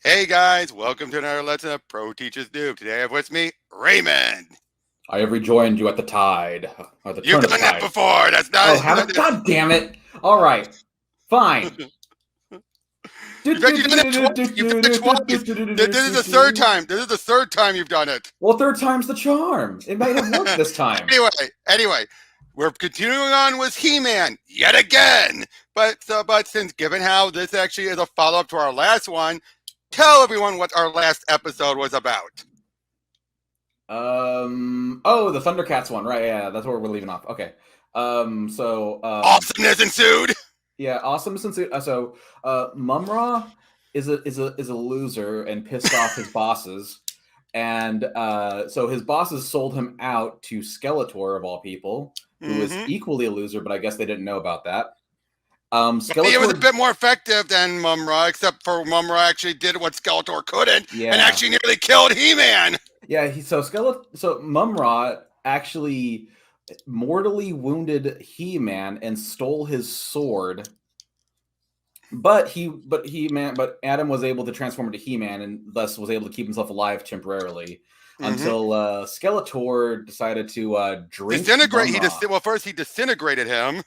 Hey guys, welcome to another lesson of Pro Teachers Noob. Today I have with me Raymond. I have rejoined you at the tide, or the You've turn of the done that tide. before. That's not. Oh, haven't? God damn it! All right, fine. In fact, you've done it twice. You've done it twice. This is the third time. This is the third time you've done it. Well, third time's the charm. It might have worked this time. anyway, we're continuing on with He-Man yet again. But since given how this actually is a follow-up to our last one, tell everyone what our last episode was about. Oh, the Thundercats one, right? Yeah, that's where we're leaving off. Okay. Awesomeness ensued. Yeah, awesome. Mumra is a loser and pissed off his bosses, and so his bosses sold him out to Skeletor of all people, who is equally a loser, but I guess they didn't know about that. Skeletor, it was a bit more effective than Mumra, except for Mumra actually did what Skeletor couldn't, and actually nearly killed He-Man. Yeah, so Mumra actually mortally wounded He-Man and stole his sword. But Adam was able to transform into He-Man and thus was able to keep himself alive temporarily until Skeletor decided to drink disintegrate. Mumra. First he disintegrated him.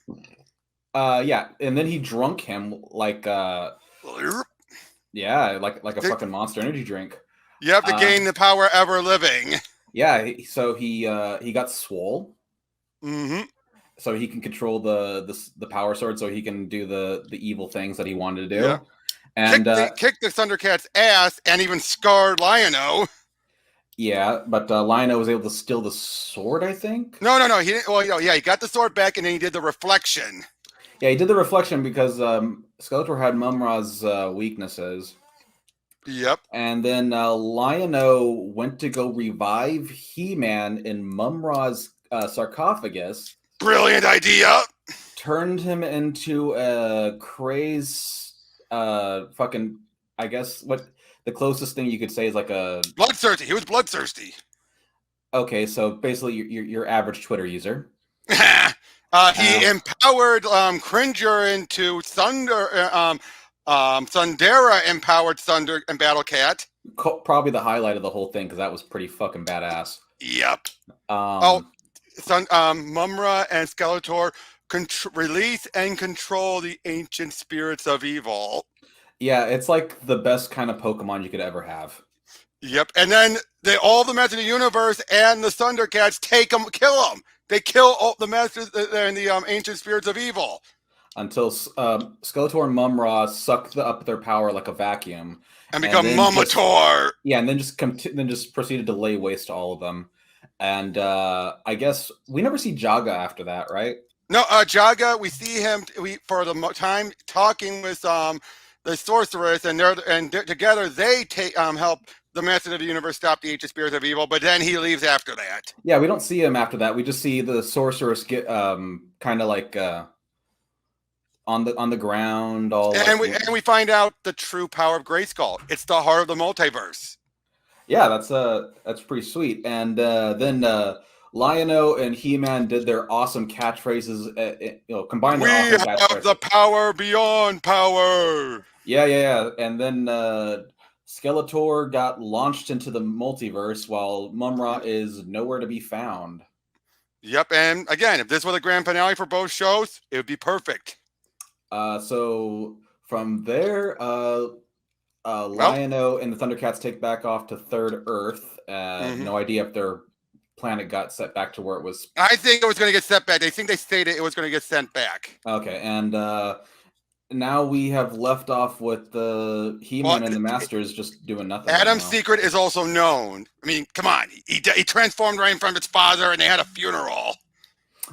Yeah, and then he drunk him like a fucking Monster Energy drink. You have to gain the power ever living. Yeah, so he got swole. Mm-hmm. So he can control the power sword, so he can do the evil things that he wanted to do. Yeah. And kick the Thundercats' ass and even scarred Lion-O. Yeah, but Lion-O was able to steal the sword, I think. No. He didn't. Well, he got the sword back, and then he did the reflection. Yeah, he did the reflection because Skeletor had Mumra's weaknesses. Yep. And then Lion-O went to go revive He-Man in Mumra's sarcophagus. Brilliant idea. Turned him into a crazed fucking, I guess what the closest thing you could say is like a bloodthirsty. He was bloodthirsty. Okay, so basically your average Twitter user. He empowered Cringer into Thunder. Thundera empowered Thunder and Battle Cat. Probably the highlight of the whole thing because that was pretty fucking badass. Yep. Mumra and Skeletor release and control the ancient spirits of evil. Yeah, it's like the best kind of Pokemon you could ever have. Yep, and then all the Masters of the Universe and the Thundercats kill them. They kill all the Masters and the ancient spirits of evil. Until Skeletor and Mumra suck up their power like a vacuum. And become Mumator. Yeah, and then just proceeded to lay waste to all of them. And I guess we never see Jaga after that, right? No, Jaga, we see him for the time talking with the sorceress, and together they help the Master of the Universe stop the ancient spirits of evil. But then he leaves after that. Yeah, we don't see him after that. We just see the sorceress get kind of like on the ground. And we find out the true power of Grayskull. It's the heart of the multiverse. Yeah, that's pretty sweet. And then Lion-O and He-Man did their awesome catchphrases. Combined. We have the power beyond power. Yeah. And then Skeletor got launched into the multiverse while Mumra is nowhere to be found. Yep, and again, if this was a grand finale for both shows, it would be perfect. So from there, Lion-O and the Thundercats take back off to Third Earth. No idea if their planet got set back to where it was. I think it was going to get set back. I think they stated it was going to get sent back. Okay, and now we have left off with the He-Man and the Masters just doing nothing. Adam's secret is also known. I mean, come on. He transformed right in front of his father, and they had a funeral.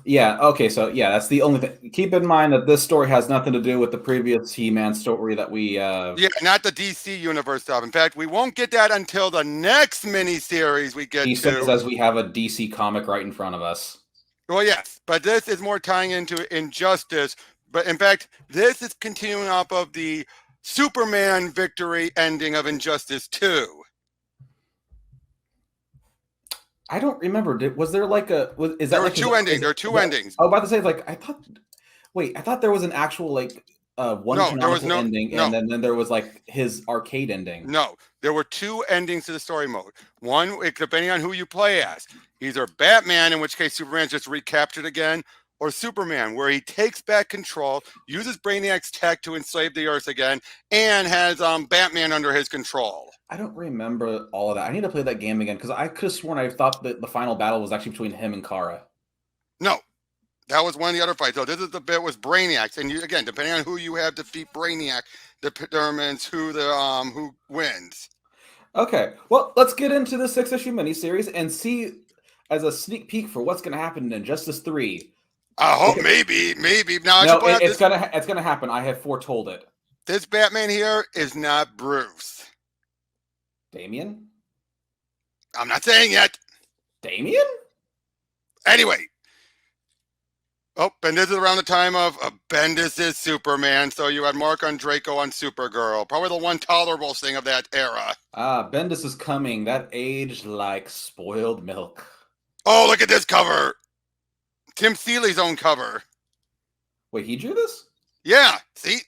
Yeah, okay, so yeah, that's the only thing. Keep in mind that this story has nothing to do with the previous He-Man story that we... Yeah, not the DC Universe stuff. In fact, we won't get that until the next miniseries we get to. He says as we have a DC comic right in front of us. Well, yes, but this is more tying into Injustice. But in fact, this is continuing off of the Superman victory ending of Injustice 2. I don't remember. Was there like a? Is that there were like two endings? There are two endings. I was about to say, like, I thought there was an actual like one No, there was canonical no ending, no. and then there was like his arcade ending. No, there were two endings to the story mode. One, depending on who you play as, either Batman, in which case Superman's just recaptured again, or Superman, where he takes back control, uses Brainiac's tech to enslave the Earth again, and has Batman under his control. I don't remember all of that. I need to play that game again because I could have sworn I thought that the final battle was actually between him and Kara. No, that was one of the other fights. So this is the bit with Brainiac, and you, again, depending on who you have defeat Brainiac, determines who who wins. Okay, well, let's get into the 6-issue miniseries and see as a sneak peek for what's going to happen in Injustice 3. I hope Okay. maybe. Now, No, I should point out it's gonna happen. I have foretold it. this Batman here is not Bruce. Damien? I'm not saying yet. Damien? Anyway. Oh, and this is around the time of Bendis is Superman, so you had Mark on Draco on Supergirl. Probably the one tolerable thing of that era. Bendis is coming. That aged like spoiled milk. Oh, look at this cover. Tim Seeley's own cover. Wait, he drew this? Yeah, see?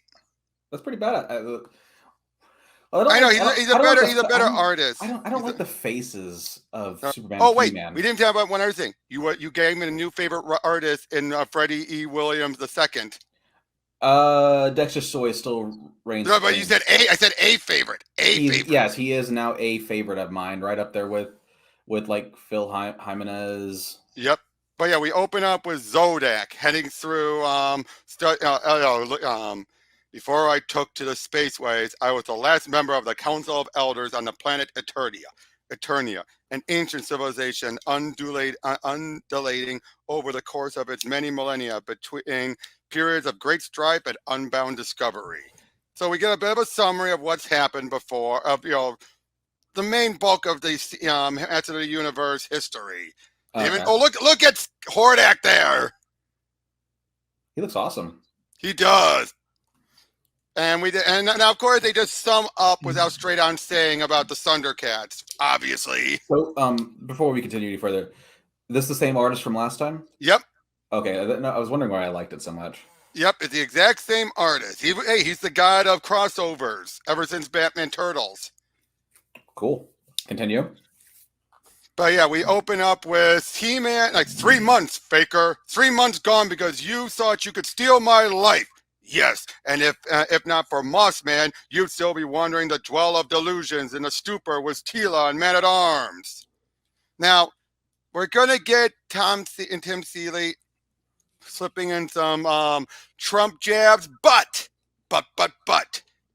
That's pretty bad. I know, he's a better artist. I don't like the faces of Superman. Oh, wait, He-Man. we didn't talk about one other thing. You gave me a new favorite artist in Freddie E. Williams II. Dexter Soy still reigns. No, but you said I said a favorite. Favorite. Yes, he is now a favorite of mine, right up there with like Phil Jimenez. Yep. But yeah, we open up with Zodak heading through before I took to the spaceways, I was the last member of the Council of Elders on the planet Eternia, an ancient civilization undulating over the course of its many millennia between periods of great strife and unbound discovery. So we get a bit of a summary of what's happened before, the main bulk of the Masters of the Universe history. Okay. Look at Hordak there. He looks awesome. He does. And now of course they just sum up without straight on saying about the Thundercats, obviously. So before we continue any further, this the same artist from last time? Yep. Okay, no, I was wondering why I liked it so much. Yep, it's the exact same artist. He's the god of crossovers ever since Batman Turtles. Cool. Continue. But yeah, we open up with He-Man, like 3 months, faker. 3 months gone because you thought you could steal my life. Yes, and if not for Mossman, you'd still be wandering the dwell of delusions in a stupor with Teela and Man-at-Arms. Now, we're going to get Tim Seeley slipping in some Trump jabs, but,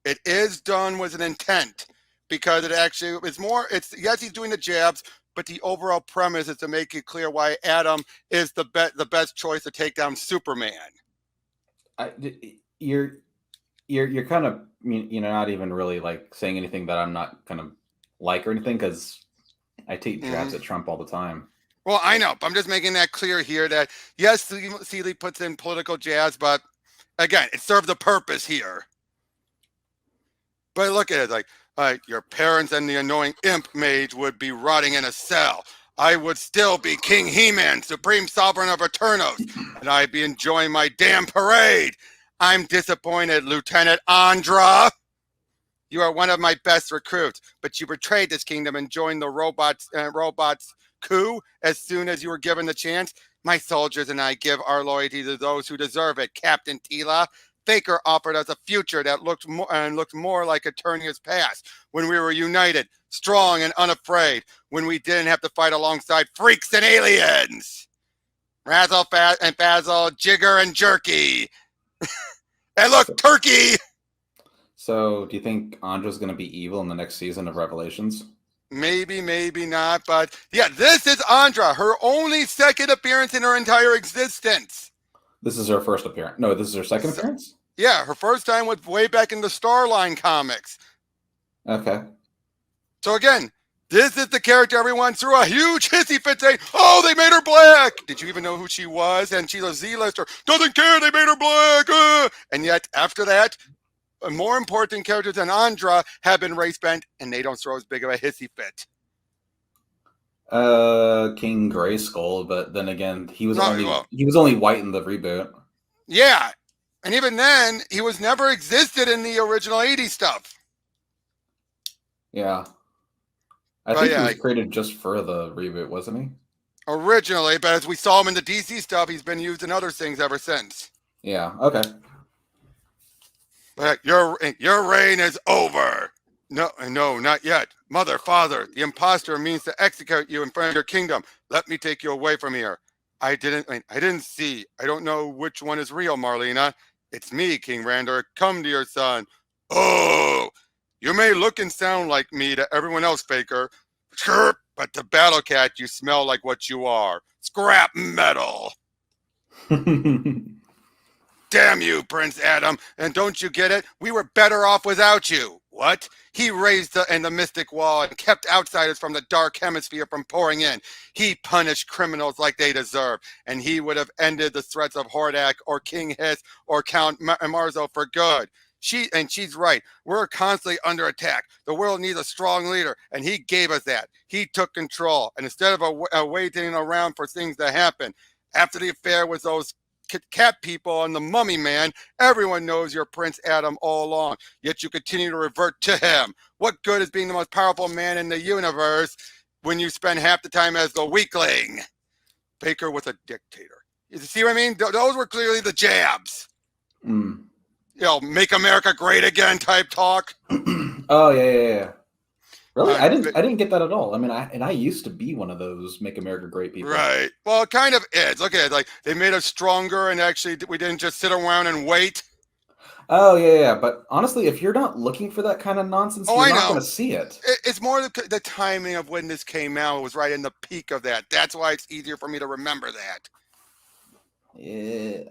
it is done with an intent because it actually is more, yes, he's doing the jabs, but the overall premise is to make it clear why Adam is the best choice to take down Superman. You're kind of not even really like saying anything that I'm not kind of like or anything because I take jabs at Trump all the time. Well, I know, but I'm just making that clear here that yes, Seeley puts in political jabs, but again, it served the purpose here. But look at it, like your parents and the annoying imp mage would be rotting in a cell. I would still be King He-Man, Supreme Sovereign of Eternos, and I'd be enjoying my damn parade. I'm disappointed, Lieutenant Andra. You are one of my best recruits, but you betrayed this kingdom and joined the robots coup as soon as you were given the chance. My soldiers and I give our loyalty to those who deserve it, Captain Teela. Faker offered us a future that looked more like Eternia's past, when we were united, strong and unafraid, when we didn't have to fight alongside freaks and aliens. Razzle and Basil, Jigger and Jerky. And look, Turkey! So, do you think Andra's going to be evil in the next season of Revelations? Maybe, maybe not, but yeah, this is Andra, her only second appearance in her entire existence. This is her first appearance. No, this is her second appearance? Yeah, her first time was way back in the Starline comics. Okay. So again, this is the character everyone threw a huge hissy fit saying, oh, they made her black. Did you even know who she was? And she's a Z-lister. Doesn't care, they made her black. And yet, after that, more important characters than Andra have been race bent, and they don't throw as big of a hissy fit. King Grayskull, but then again, he was only white in the reboot. Yeah. And even then, he was never existed in the original 80s stuff. Yeah. I But think he yeah, was created just for the reboot, wasn't he? originally, but as we saw him in the DC stuff, he's been used in other things ever since. Yeah, okay. But your reign is over. No, not yet. Mother, father, the imposter means to execute you in front of your kingdom. Let me take you away from here. I didn't see. I don't know which one is real, Marlena. It's me, King Randor. Come to your son. Oh, you may look and sound like me to everyone else, Faker. But to Battle Cat, you smell like what you are. Scrap metal. Damn you, Prince Adam. And don't you get it? We were better off without you. What? He raised the mystic wall and kept outsiders from the dark hemisphere from pouring in. He punished criminals like they deserve. And he would have ended the threats of Hordak or King Hiss or Count Marzo for good. She's right. We're constantly under attack. The world needs a strong leader, and he gave us that. He took control. And instead of waiting around for things to happen, after the affair with those cat people and the mummy man, everyone knows you're Prince Adam all along, yet you continue to revert to him. What good is being the most powerful man in the universe when you spend half the time as the weakling? Baker was a dictator. You see what I mean? Those were clearly the jabs. Make America great again type talk. Oh yeah. Really? I didn't get that at all. I mean, I used to be one of those make America great people. Right. Well, it kind of is. Look at it. Like, they made us stronger, and actually we didn't just sit around and wait. Oh yeah. But honestly, if you're not looking for that kind of nonsense, you're not going to see it. It's more the timing of when this came out. It was right in the peak of that. That's why it's easier for me to remember that.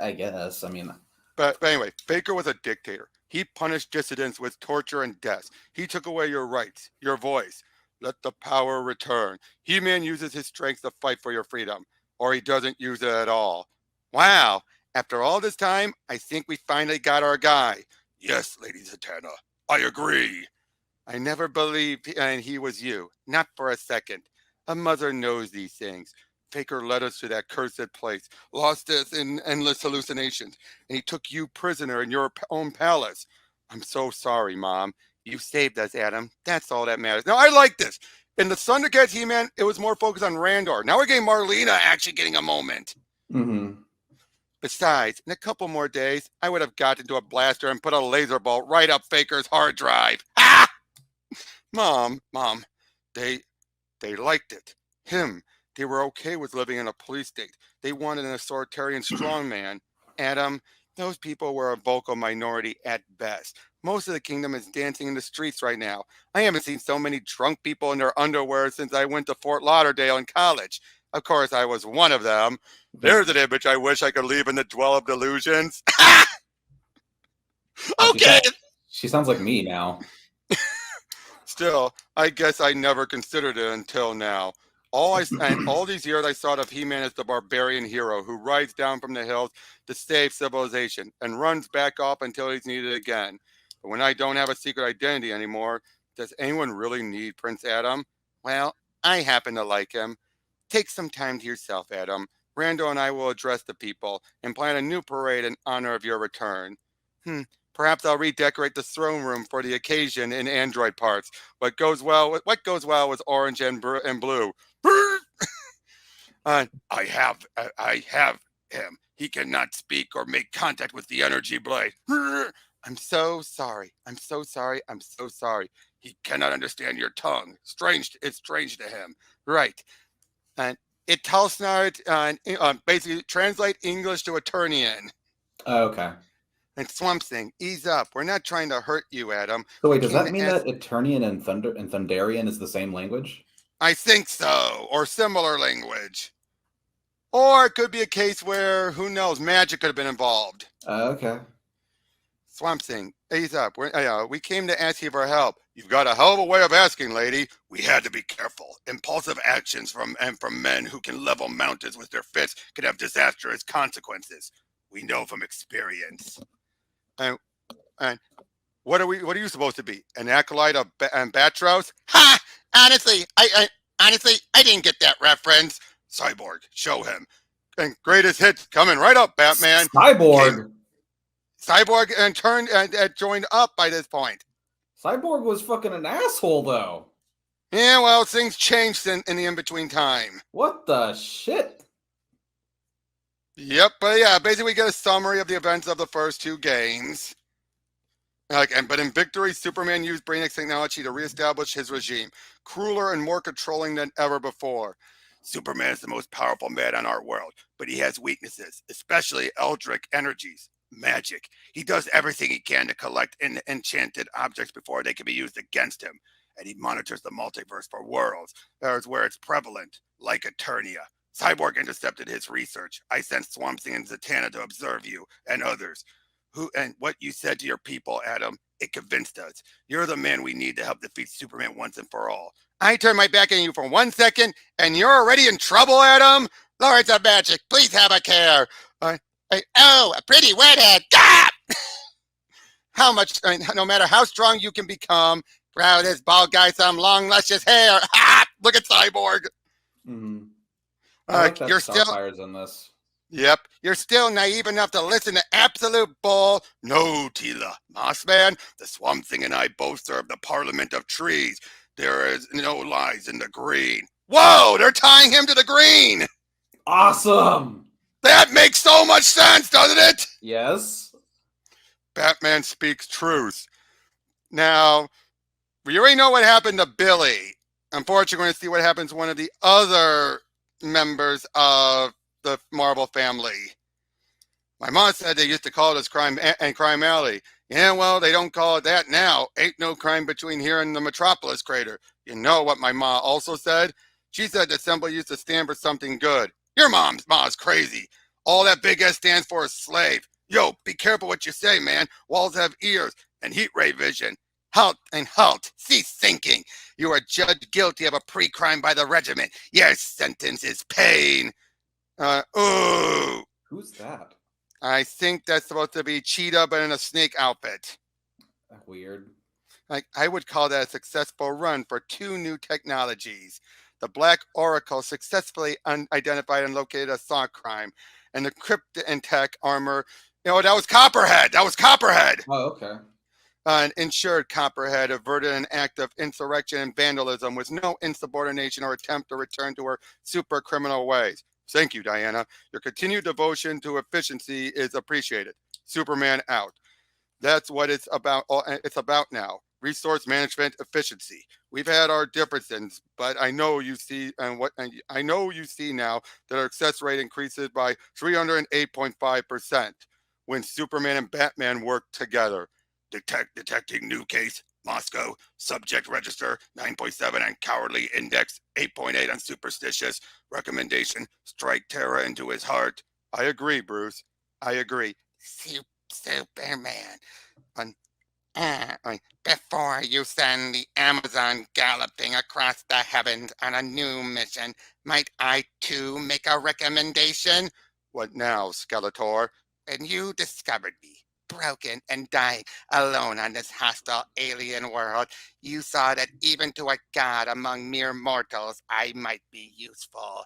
I guess. I mean, but anyway, Baker was a dictator. He punished dissidents with torture and death. He took away your rights, your voice. Let the power return. He-Man uses his strength to fight for your freedom, or he doesn't use it at all. Wow. After all this time, I think we finally got our guy. Yes, Lady Zatanna, I agree. I never believed he was you. Not for a second. A mother knows these things. Faker led us to that cursed place, lost us in endless hallucinations, and he took you prisoner in your own palace. I'm so sorry, Mom. You saved us, Adam. That's all that matters. Now, I like this. In the Thundercats He-Man, it was more focused on Randor. Now we're getting Marlena actually getting a moment. Mm-hmm. Besides, in a couple more days, I would have got into a blaster and put a laser bolt right up Faker's hard drive. Ah! Mom, they liked it. They were okay with living in a police state. They wanted an authoritarian strongman. Adam, those people were a vocal minority at best. Most of the kingdom is dancing in the streets right now. I haven't seen so many drunk people in their underwear since I went to Fort Lauderdale in college. Of course, I was one of them. There's an image I wish I could leave in the Dwell of Delusions. Okay. She sounds like me now. Still, I guess I never considered it until now. All these years I thought of He-Man as the barbarian hero who rides down from the hills to save civilization and runs back up until he's needed again. But when I don't have a secret identity anymore, does anyone really need Prince Adam? Well, I happen to like him. Take some time to yourself, Adam. Rando and I will address the people and plan a new parade in honor of your return. Perhaps I'll redecorate the throne room for the occasion in android parts. What goes well with orange and blue. I have him. He cannot speak or make contact with the energy blade. I'm so sorry. He cannot understand your tongue. It's strange to him. Right. And it tells basically translate English to Eternian. Okay. And Swamp Thing, ease up. We're not trying to hurt you, Adam. So wait, does that mean that Eternian and Thunderian is the same language? I think so, or similar language. Or it could be a case where, who knows, magic could have been involved. Okay. Swamp Thing, ease up. We came to ask you for help. You've got a hell of a way of asking, lady. We had to be careful. Impulsive actions from men who can level mountains with their fists could have disastrous consequences. We know from experience. And what are you supposed to be? An acolyte of Batros? Ha! Honestly, I didn't get that reference. Cyborg, show him. And greatest hits coming right up, Batman. Cyborg. Cyborg and turned and joined up by this point. Cyborg was fucking an asshole, though. Yeah, well, things changed in the in-between time. What the shit? Yep, but yeah, basically we get a summary of the events of the first two games. But in victory, Superman used Brainiac's technology to reestablish his regime, crueler and more controlling than ever before. Superman is the most powerful man on our world, but he has weaknesses, especially eldritch energies, magic. He does everything he can to collect enchanted objects before they can be used against him, and he monitors the multiverse for worlds where it's prevalent, like Eternia. Cyborg intercepted his research. I sent Swamp Thing and Zatanna to observe you and others. Who and what you said to your people, Adam, it convinced us. You're the man we need to help defeat Superman once and for all. I turn my back on you for 1 second, and you're already in trouble, Adam? Lords of Magic, please have a care. Oh, a pretty redhead. Gah! How much, no matter how strong you can become, wow, this bald guy some long, luscious hair. Ha! Look at Cyborg. Mm-hmm. I like that You're Starfire's in this. Yep, you're still naive enough to listen to absolute bull. No, Teela, Mossman, the Swamp Thing and I both serve the Parliament of Trees. There is no lies in the green. Whoa, they're tying him to the green. Awesome. That makes so much sense, doesn't it? Yes. Batman speaks truth. Now, we already know what happened to Billy. Unfortunately, we're going to see what happens to one of the other members of the Marvel family. My mom said they used to call it as Crime Alley. Yeah, well, they don't call it that now. Ain't no crime between here and the Metropolis crater. You know what my ma also said? She said the symbol used to stand for something good. Your ma's crazy. All that big S stands for is slave. Yo, be careful what you say, man. Walls have ears and heat ray vision. Halt and halt. Cease thinking. You are judged guilty of a pre-crime by the regiment. Your sentence is pain. Ooh. Who's that? I think that's supposed to be Cheetah, but in a snake outfit. Weird. I would call that a successful run for 2 new technologies. The Black Oracle successfully identified and located a thought crime, and the Crypt and Tech armor. That was Copperhead. Oh, okay. An insured Copperhead averted an act of insurrection and vandalism with no insubordination or attempt to return to her super criminal ways. Thank you, Diana. Your continued devotion to efficiency is appreciated. Superman out. That's what it's about. It's about now. Resource management efficiency. We've had our differences, but I know you see I know you see now that our success rate increases by 308.5% when Superman and Batman work together. Detecting new case, Moscow, subject register 9.7 on cowardly index, 8.8 on superstitious, recommendation, strike terror into his heart. I agree, Bruce. I agree. Superman. Before you send the Amazon galloping across the heavens on a new mission, might I too make a recommendation? What now, Skeletor? And you discovered me, broken and dying alone on this hostile alien world. You saw that even to a god among mere mortals, I might be useful.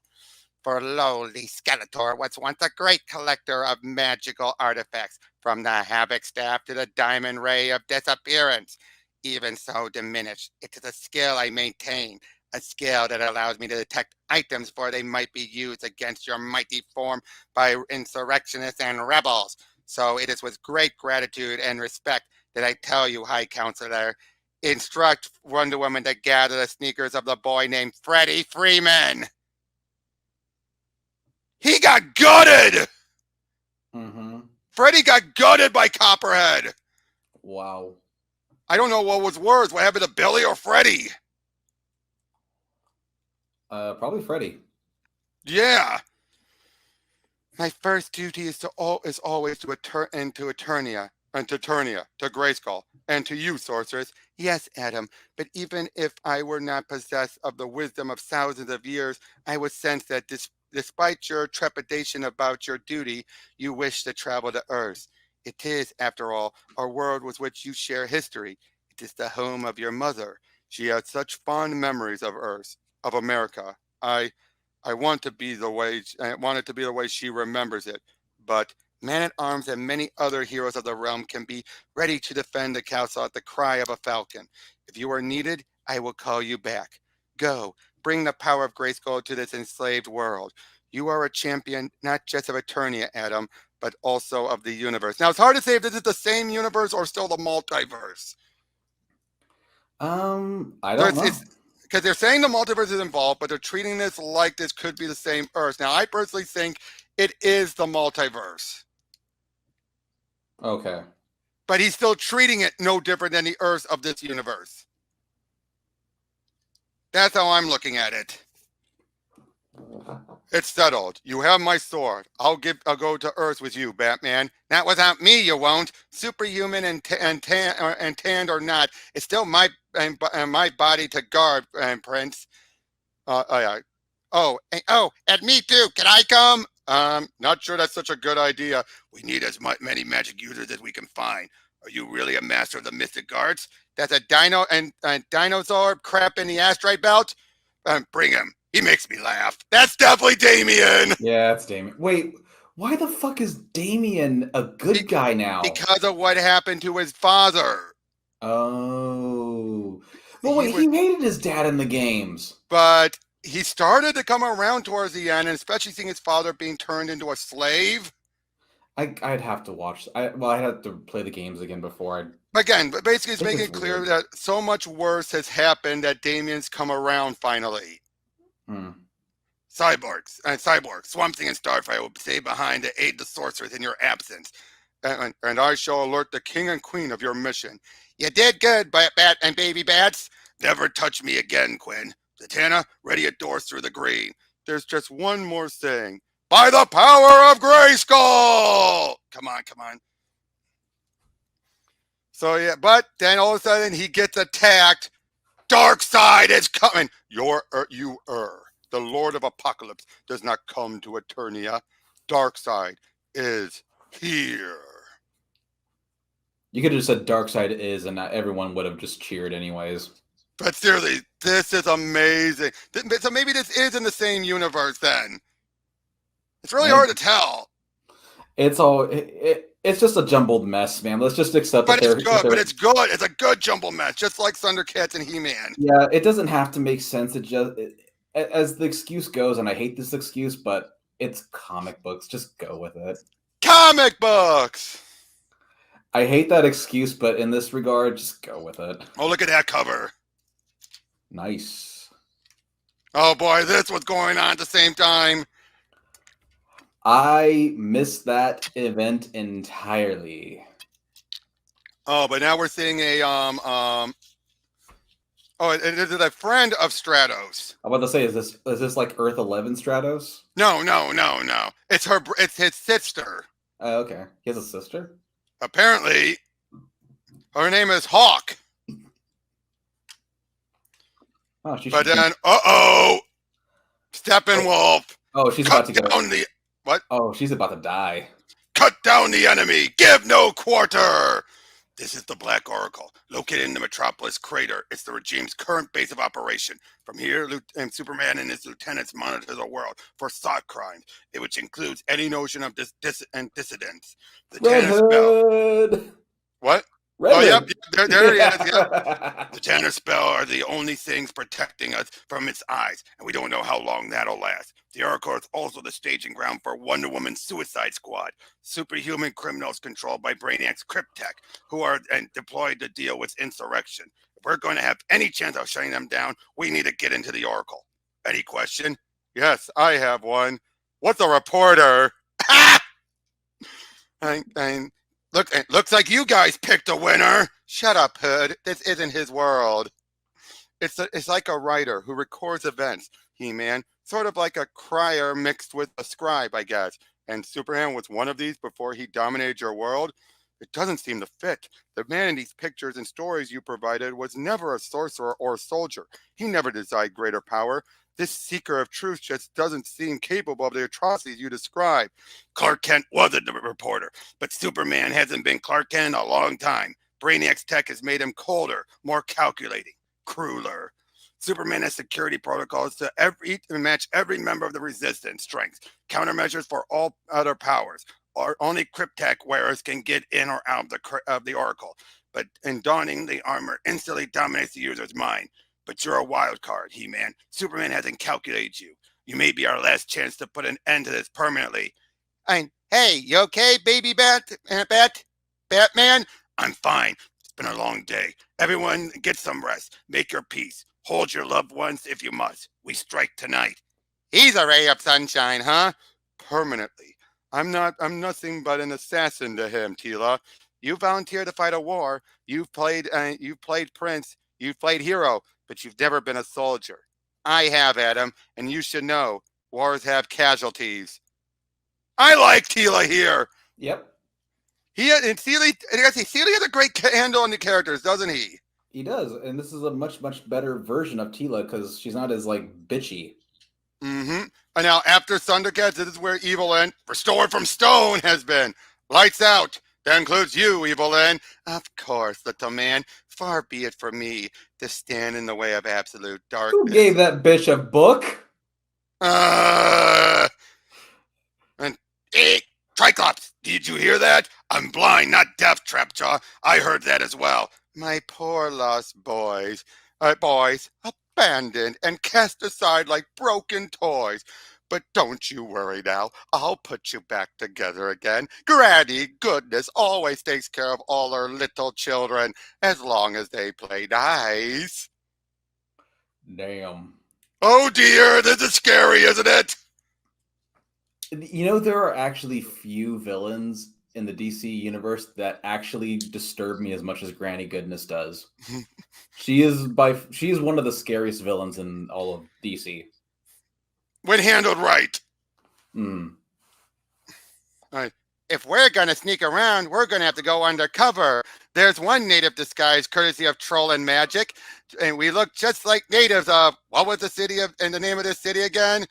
For lowly Skeletor was once a great collector of magical artifacts, from the Havoc Staff to the Diamond Ray of Disappearance. Even so diminished, it is a skill I maintain, a skill that allows me to detect items before they might be used against your mighty form by insurrectionists and rebels. So it is with great gratitude and respect that I tell you, High Counselor, instruct Wonder Woman to gather the sneakers of the boy named Freddie Freeman. He got gutted! Mm-hmm. Freddie got gutted by Copperhead! Wow. I don't know what was worse. What happened to Billy or Freddie? Probably Freddie. Yeah. My first duty is always to Eternia, to Grayskull, and to you, sorceress. Yes, Adam, but even if I were not possessed of the wisdom of thousands of years, I would sense that despite your trepidation about your duty, you wish to travel to Earth. It is, after all, a world with which you share history. It is the home of your mother. She had such fond memories of Earth, of America. I want it to be the way she remembers it, but Man-at-Arms and many other heroes of the realm can be ready to defend the castle at the cry of a falcon. If you are needed, I will call you back. Go, bring the power of Grayskull to this enslaved world. You are a champion not just of Eternia, Adam, but also of the universe. Now, it's hard to say if this is the same universe or still the multiverse. I don't know. Because they're saying the multiverse is involved, but they're treating this like this could be the same Earth. Now, I personally think it is the multiverse. Okay. But he's still treating it no different than the Earths of this universe. That's how I'm looking at it. It's settled. You have my sword. I'll go to Earth with you, Batman. Not without me, you won't. Superhuman and tanned or not, it's still my body to guard, Prince. Yeah. Oh, and me too. Can I come? Not sure that's such a good idea. We need as many magic users as we can find. Are you really a master of the mystic arts? That's a dinosaur crap in the asteroid belt? Bring him. He makes me laugh. That's definitely Damien. Yeah, that's Damien. Wait, why the fuck is Damien a good guy now? Because of what happened to his father. Oh. Well, wait, he hated his dad in the games. But he started to come around towards the end, and especially seeing his father being turned into a slave. I'd have to watch. I'd have to play the games again before Again, but basically it's making it clear that so much worse has happened that Damien's come around finally. Cyborg, Swamp Thing, and Starfire will stay behind to aid the sorcerers in your absence. And I shall alert the king and queen of your mission. You did good, Bat and Baby Bats. Never touch me again, Quinn. Zatanna, ready at doors through the green. There's just one more thing. By the power of Grayskull! Come on. So yeah, but then all of a sudden he gets attacked. Darkseid is coming. The Lord of Apocalypse does not come to Eternia. Darkseid is here. You could have just said Darkseid is, and everyone would have just cheered anyways. But seriously, this is amazing. So maybe this is in the same universe then. It's really hard to tell. It's just a jumbled mess, man. Let's just accept that it's good. But it's good. It's a good jumbled mess, just like Thundercats and He-Man. Yeah, it doesn't have to make sense. As the excuse goes, and I hate this excuse, but it's comic books. Just go with it. Comic books! I hate that excuse, but in this regard, just go with it. Oh, look at that cover. Nice. Oh, boy, this was going on at the same time. I missed that event entirely. Oh, but now we're seeing a it is a friend of Stratos. I'm about to say, is this like Earth 11 Stratos? No. It's his sister. Oh, okay. He has a sister? Apparently, her name is Hawk. Oh, but then, Steppenwolf. Oh, she's about to get down the what? Oh, she's about to die. Cut down the enemy. Give no quarter. This is the Black Oracle, located in the Metropolis Crater. It's the regime's current base of operation. From here, Superman and his lieutenants monitor the world for thought crimes, which includes any notion of dissidence. The Tanner spell. What? Redmond. Oh, yep. There he is. Yep. The Tanner spell are the only things protecting us from its eyes, and we don't know how long that'll last. The Oracle is also the staging ground for Wonder Woman's Suicide Squad, superhuman criminals controlled by Brainiac's Cryptech, who are deployed to deal with insurrection. If we're going to have any chance of shutting them down, we need to get into the Oracle. Any question? Yes, I have one. What's a reporter? Look, it looks like you guys picked a winner. Shut up, Hood. This isn't his world. It's like a writer who records events, He-Man. Sort of like a crier mixed with a scribe, I guess. And Superman was one of these before he dominated your world? It doesn't seem to fit. The man in these pictures and stories you provided was never a sorcerer or a soldier. He never desired greater power. This seeker of truth just doesn't seem capable of the atrocities you describe. Clark Kent wasn't a reporter, but Superman hasn't been Clark Kent in a long time. Brainiac's tech has made him colder, more calculating, crueler. Superman has security protocols to match every member of the resistance strengths, countermeasures for all other powers, only Cryptek wearers can get in or out of the Oracle. But in donning the armor instantly dominates the user's mind. But you're a wild card, He-Man. Superman hasn't calculated you. You may be our last chance to put an end to this permanently. Hey, you okay, baby Batman? I'm fine. It's been a long day. Everyone get some rest. Make your peace. Hold your loved ones if you must. We strike tonight. He's a ray of sunshine, huh? Permanently. I'm nothing but an assassin to him, Teela. You volunteered to fight a war. You've played Prince. You've played hero, but you've never been a soldier. I have, Adam, and you should know, wars have casualties. I like Teela here. Yep. Seeley has a great handle on the characters, doesn't he? He does, and this is a much, much better version of Teela because she's not as, like, bitchy. Mm-hmm. And now, after Thundercats, this is where Evil N, restored from stone, has been. Lights out. That includes you, Evil N. Of course, little man. Far be it from me to stand in the way of absolute darkness. Who gave that bitch a book? And Triclops, did you hear that? I'm blind, not deaf, Trapjaw. I heard that as well. My poor lost boys, abandoned and cast aside like broken toys. But don't you worry now. I'll put you back together again. Granny Goodness always takes care of all her little children as long as they play nice. Damn. Oh dear, this is scary, isn't it? You know, there are actually few villains in the DC universe that actually disturb me as much as Granny Goodness does. She is one of the scariest villains in all of DC. When handled right. If we're going to sneak around, we're going to have to go undercover. There's one native disguise courtesy of Troll and Magic, and we look just like natives of, what was the name of this city again?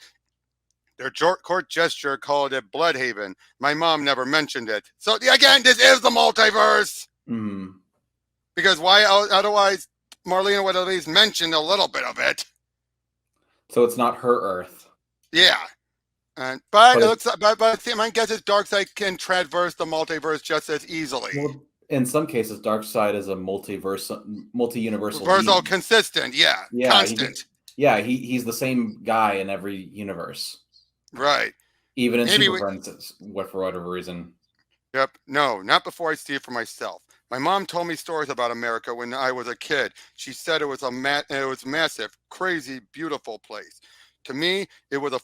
Their court gesture called it Bloodhaven. My mom never mentioned it. So again, this is the multiverse. Because why otherwise Marlena would at least mention a little bit of it. So it's not her Earth. Yeah. But it looks like, but my guess is Darkseid can traverse the multiverse just as easily. Well, in some cases, Darkseid is a multi-universal being. Consistent, yeah. Constant. He's the same guy in every universe. Right. Even in Super Friends, for whatever reason. Yep. No, not before I see it for myself. My mom told me stories about America when I was a kid. She said it was massive, crazy, beautiful place. To me, it was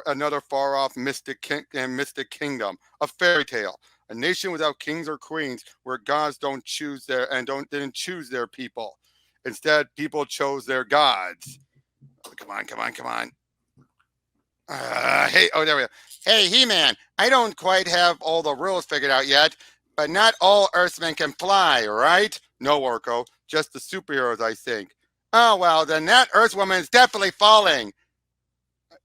another far-off mystic kingdom, a fairy tale, a nation without kings or queens, where gods didn't choose their people. Instead, people chose their gods. Come on. There we go. Hey, He-Man, I don't quite have all the rules figured out yet, but not all Earthmen can fly, right? No, Orko, just the superheroes, I think. Oh, well, then that Earthwoman is definitely falling.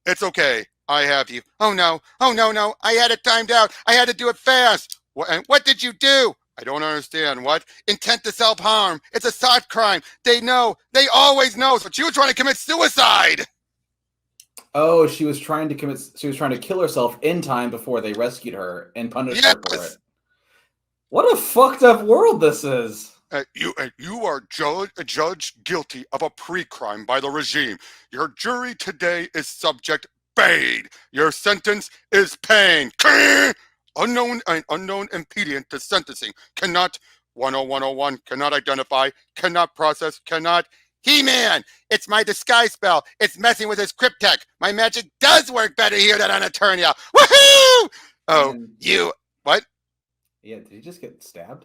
It's okay. I have you. Oh, no. I had it timed out. I had to do it fast. What did you do? I don't understand. What? Intent to self-harm. It's a soft crime. They know. They always know. But you were trying to commit suicide. Oh, she was trying to kill herself in time before they rescued her and punished her for it. What a fucked up world this is. You are judged guilty of a pre-crime by the regime. Your jury today is subject Bade. Your sentence is pain. Unknown impedient to sentencing. Cannot 10101 cannot identify, cannot process, cannot. He-Man, it's my disguise spell. It's messing with his Cryptek. My magic does work better here than on Eternia. Woohoo! Oh, what? Yeah, did he just get stabbed?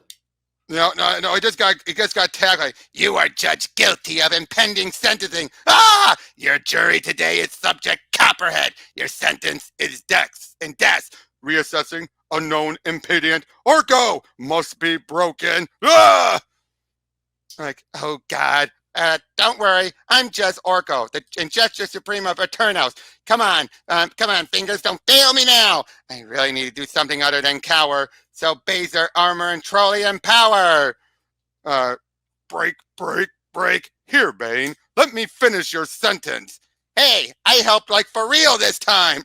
No, he just got tagged like, you are judged guilty of impending sentencing. Ah! Your jury today is subject Copperhead. Your sentence is death. Reassessing, unknown impedient. Orko must be broken. Ah! Like, oh God. Don't worry, I'm just Orko, the Ingesture Supreme of Eternos. Come on, fingers, don't fail me now. I really need to do something other than cower. So Baser, armor, and Trollium power. Break. Here, Bane, let me finish your sentence. Hey, I helped like for real this time.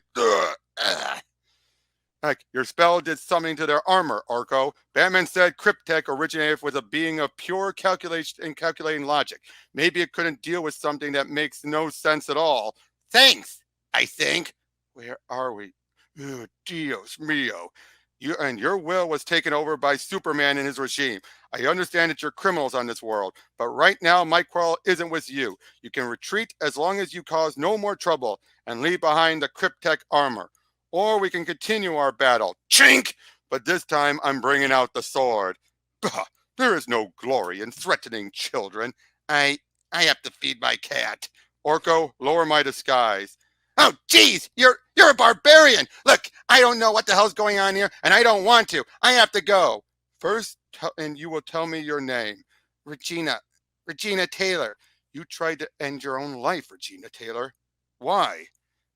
Like, your spell did something to their armor, Orko. Batman said Cryptek originated with a being of pure calculation and calculating logic. Maybe it couldn't deal with something that makes no sense at all. Thanks, I think. Where are we? Oh, Dios mio. Your will was taken over by Superman and his regime. I understand that you're criminals on this world, but right now my quarrel isn't with you. You can retreat as long as you cause no more trouble and leave behind the Cryptek armor. Or we can continue our battle. Chink! But this time I'm bringing out the sword. Bah, there is no glory in threatening children. I have to feed my cat. Orko, lower my disguise. Oh, geez, you're a barbarian. Look, I don't know what the hell's going on here, and I don't want to. I have to go. First, and you will tell me your name. Regina Taylor. You tried to end your own life, Regina Taylor. Why?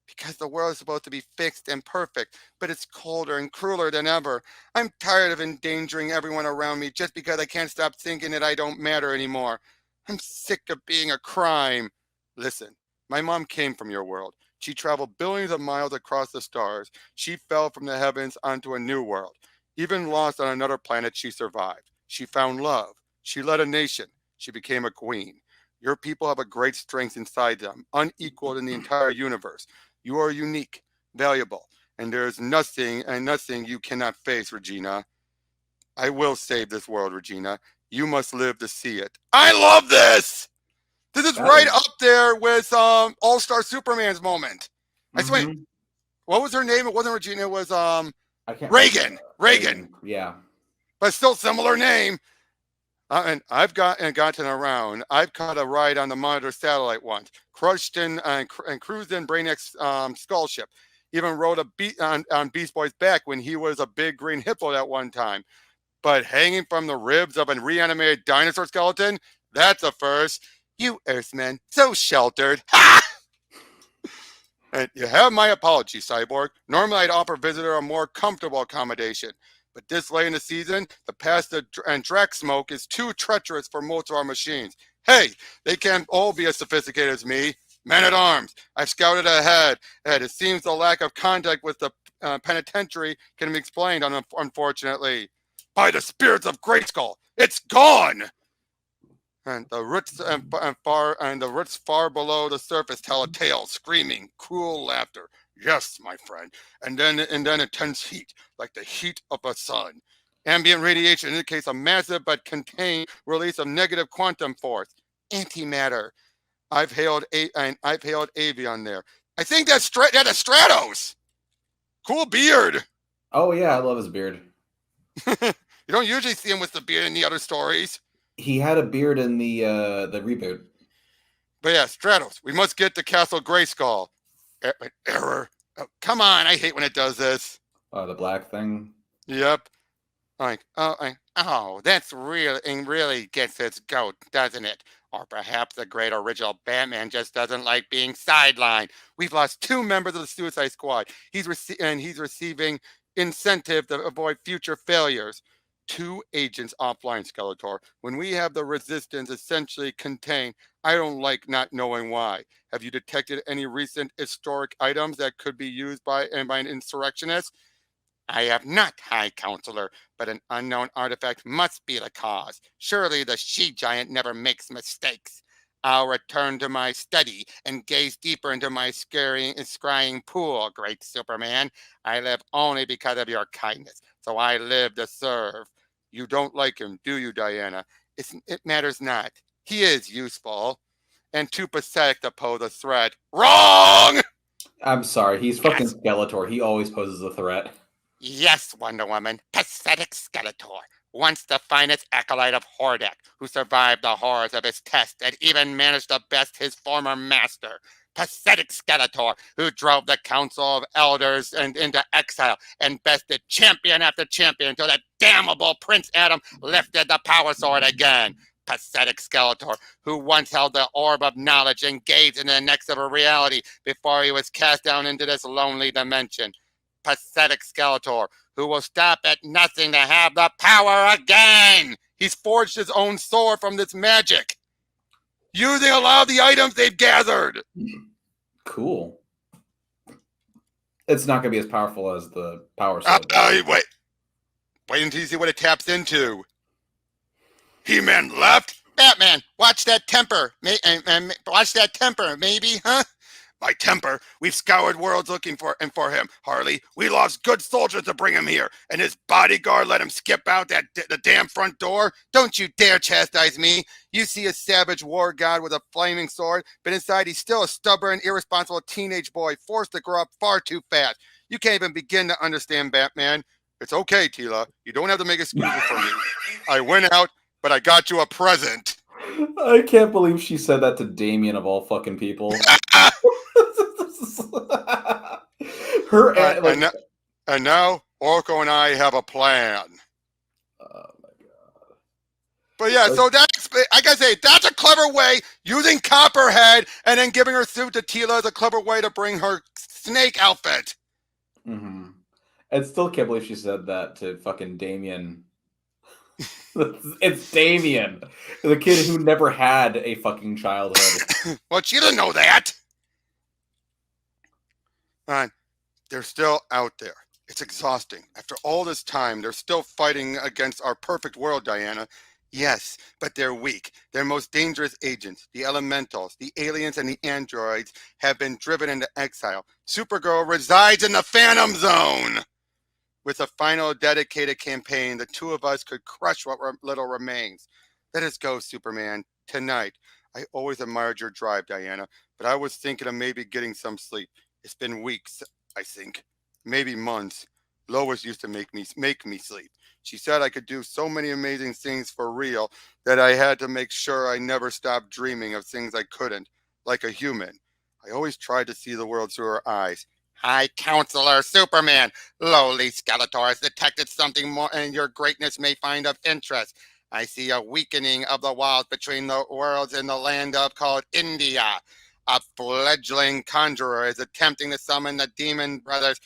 Because the world is supposed to be fixed and perfect, but it's colder and crueler than ever. I'm tired of endangering everyone around me just because I can't stop thinking that I don't matter anymore. I'm sick of being a crime. Listen, my mom came from your world. She traveled billions of miles across the stars. She fell from the heavens onto a new world. Even lost on another planet, she survived. She found love. She led a nation. She became a queen. Your people have a great strength inside them, unequaled in the entire universe. You are unique, valuable, and there is nothing you cannot face, Regina. I will save this world, Regina. You must live to see it. I love this! This is right up there with All-Star Superman's moment. I swear. What was her name? It wasn't Regina. It was I can't Reagan. Reagan. Yeah. But still similar name. And I've gotten around. I've caught a ride on the Monitor satellite once. Crushed in and cruised in Brainiac's skull ship. Even rode on Beast Boy's back when he was a big green hippo at one time. But hanging from the ribs of a reanimated dinosaur skeleton, that's a first. You Earthmen, so sheltered. Ha! And you have my apology, Cyborg. Normally I'd offer visitor a more comfortable accommodation. But this late in the season, the pasta and Drac smoke is too treacherous for most of our machines. Hey, they can't all be as sophisticated as me. Man-at-arms, I've scouted ahead. And it seems the lack of contact with the penitentiary can be explained, unfortunately. By the spirits of Grayskull, it's gone! And the roots far below the surface tell a tale, screaming, cruel laughter. Yes, my friend. And then intense heat, like the heat of a sun. Ambient radiation indicates a massive but contained release of negative quantum force. Antimatter. I've hailed Avion there. I think that's Stratos. Cool beard. Oh yeah, I love his beard. You don't usually see him with the beard in the other stories. He had a beard in the reboot. But yeah, Stratos. We must get to Castle Grayskull. Error. Oh, come on, I hate when it does this. Oh, the black thing. Yep. That's really gets its goat, doesn't it? Or perhaps the great original Batman just doesn't like being sidelined. We've lost 2 members of the Suicide Squad. He's receiving incentive to avoid future failures. 2 agents offline, Skeletor. When we have the resistance essentially contained, I don't like not knowing why. Have you detected any recent historic items that could be used by an insurrectionist? I have not, High Counselor, but an unknown artifact must be the cause. Surely the she-giant never makes mistakes. I'll return to my study and gaze deeper into my scrying pool, great Superman. I live only because of your kindness, so I live to serve. You don't like him, do you, Diana? It matters not. He is useful and too pathetic to pose a threat. Wrong! I'm sorry, he's fucking Skeletor. He always poses a threat. Yes, Wonder Woman, pathetic Skeletor, once the finest acolyte of Hordak, who survived the horrors of his test and even managed to best his former master. Pathetic Skeletor, who drove the Council of Elders into exile and bested champion after champion until that damnable Prince Adam lifted the power sword again. Pathetic Skeletor, who once held the orb of knowledge and gazed into the next of a reality before he was cast down into this lonely dimension. Pathetic Skeletor, who will stop at nothing to have the power again. He's forged his own sword from this magic, using a lot of the items they've gathered. Cool. It's not going to be as powerful as the Power Sword. Wait until you see what it taps into. He-Man left? Batman, watch that temper. Watch that temper, maybe, huh? My temper? We've scoured worlds looking for him, Harley. We lost good soldiers to bring him here, and his bodyguard let him skip out the damn front door? Don't you dare chastise me. You see a savage war god with a flaming sword, but inside he's still a stubborn, irresponsible teenage boy forced to grow up far too fast. You can't even begin to understand Batman. It's okay, Teela. You don't have to make excuses for me. I went out, but I got you a present. I can't believe she said that to Damien of all fucking people. Her and now Orko and I have a plan. Oh my god! But yeah, so that's, I gotta say, that's a clever way. Using Copperhead and then giving her suit to Teela is a clever way to bring her snake outfit. Mm-hmm. I still can't believe she said that to fucking Damien. It's Damien, the kid who never had a fucking childhood. Well, she didn't know that. They're still out there. It's exhausting. After all this time, they're still fighting against our perfect world, Diana. Yes, but they're weak. Their most dangerous agents, the elementals, the aliens, and the androids, have been driven into exile. Supergirl resides in the Phantom Zone. With a final dedicated campaign, the two of us could crush what little remains. Let us go, Superman, tonight. I always admired your drive, Diana, but I was thinking of maybe getting some sleep. It's been weeks, I think, maybe months. Lois used to make me sleep. She said I could do so many amazing things for real that I had to make sure I never stopped dreaming of things I couldn't, like a human. I always tried to see the world through her eyes. High Counselor Superman, lowly Skeletor has detected something more and your greatness may find of interest. I see a weakening of the walls between the worlds in the land of called India. A fledgling conjurer is attempting to summon the demon brothers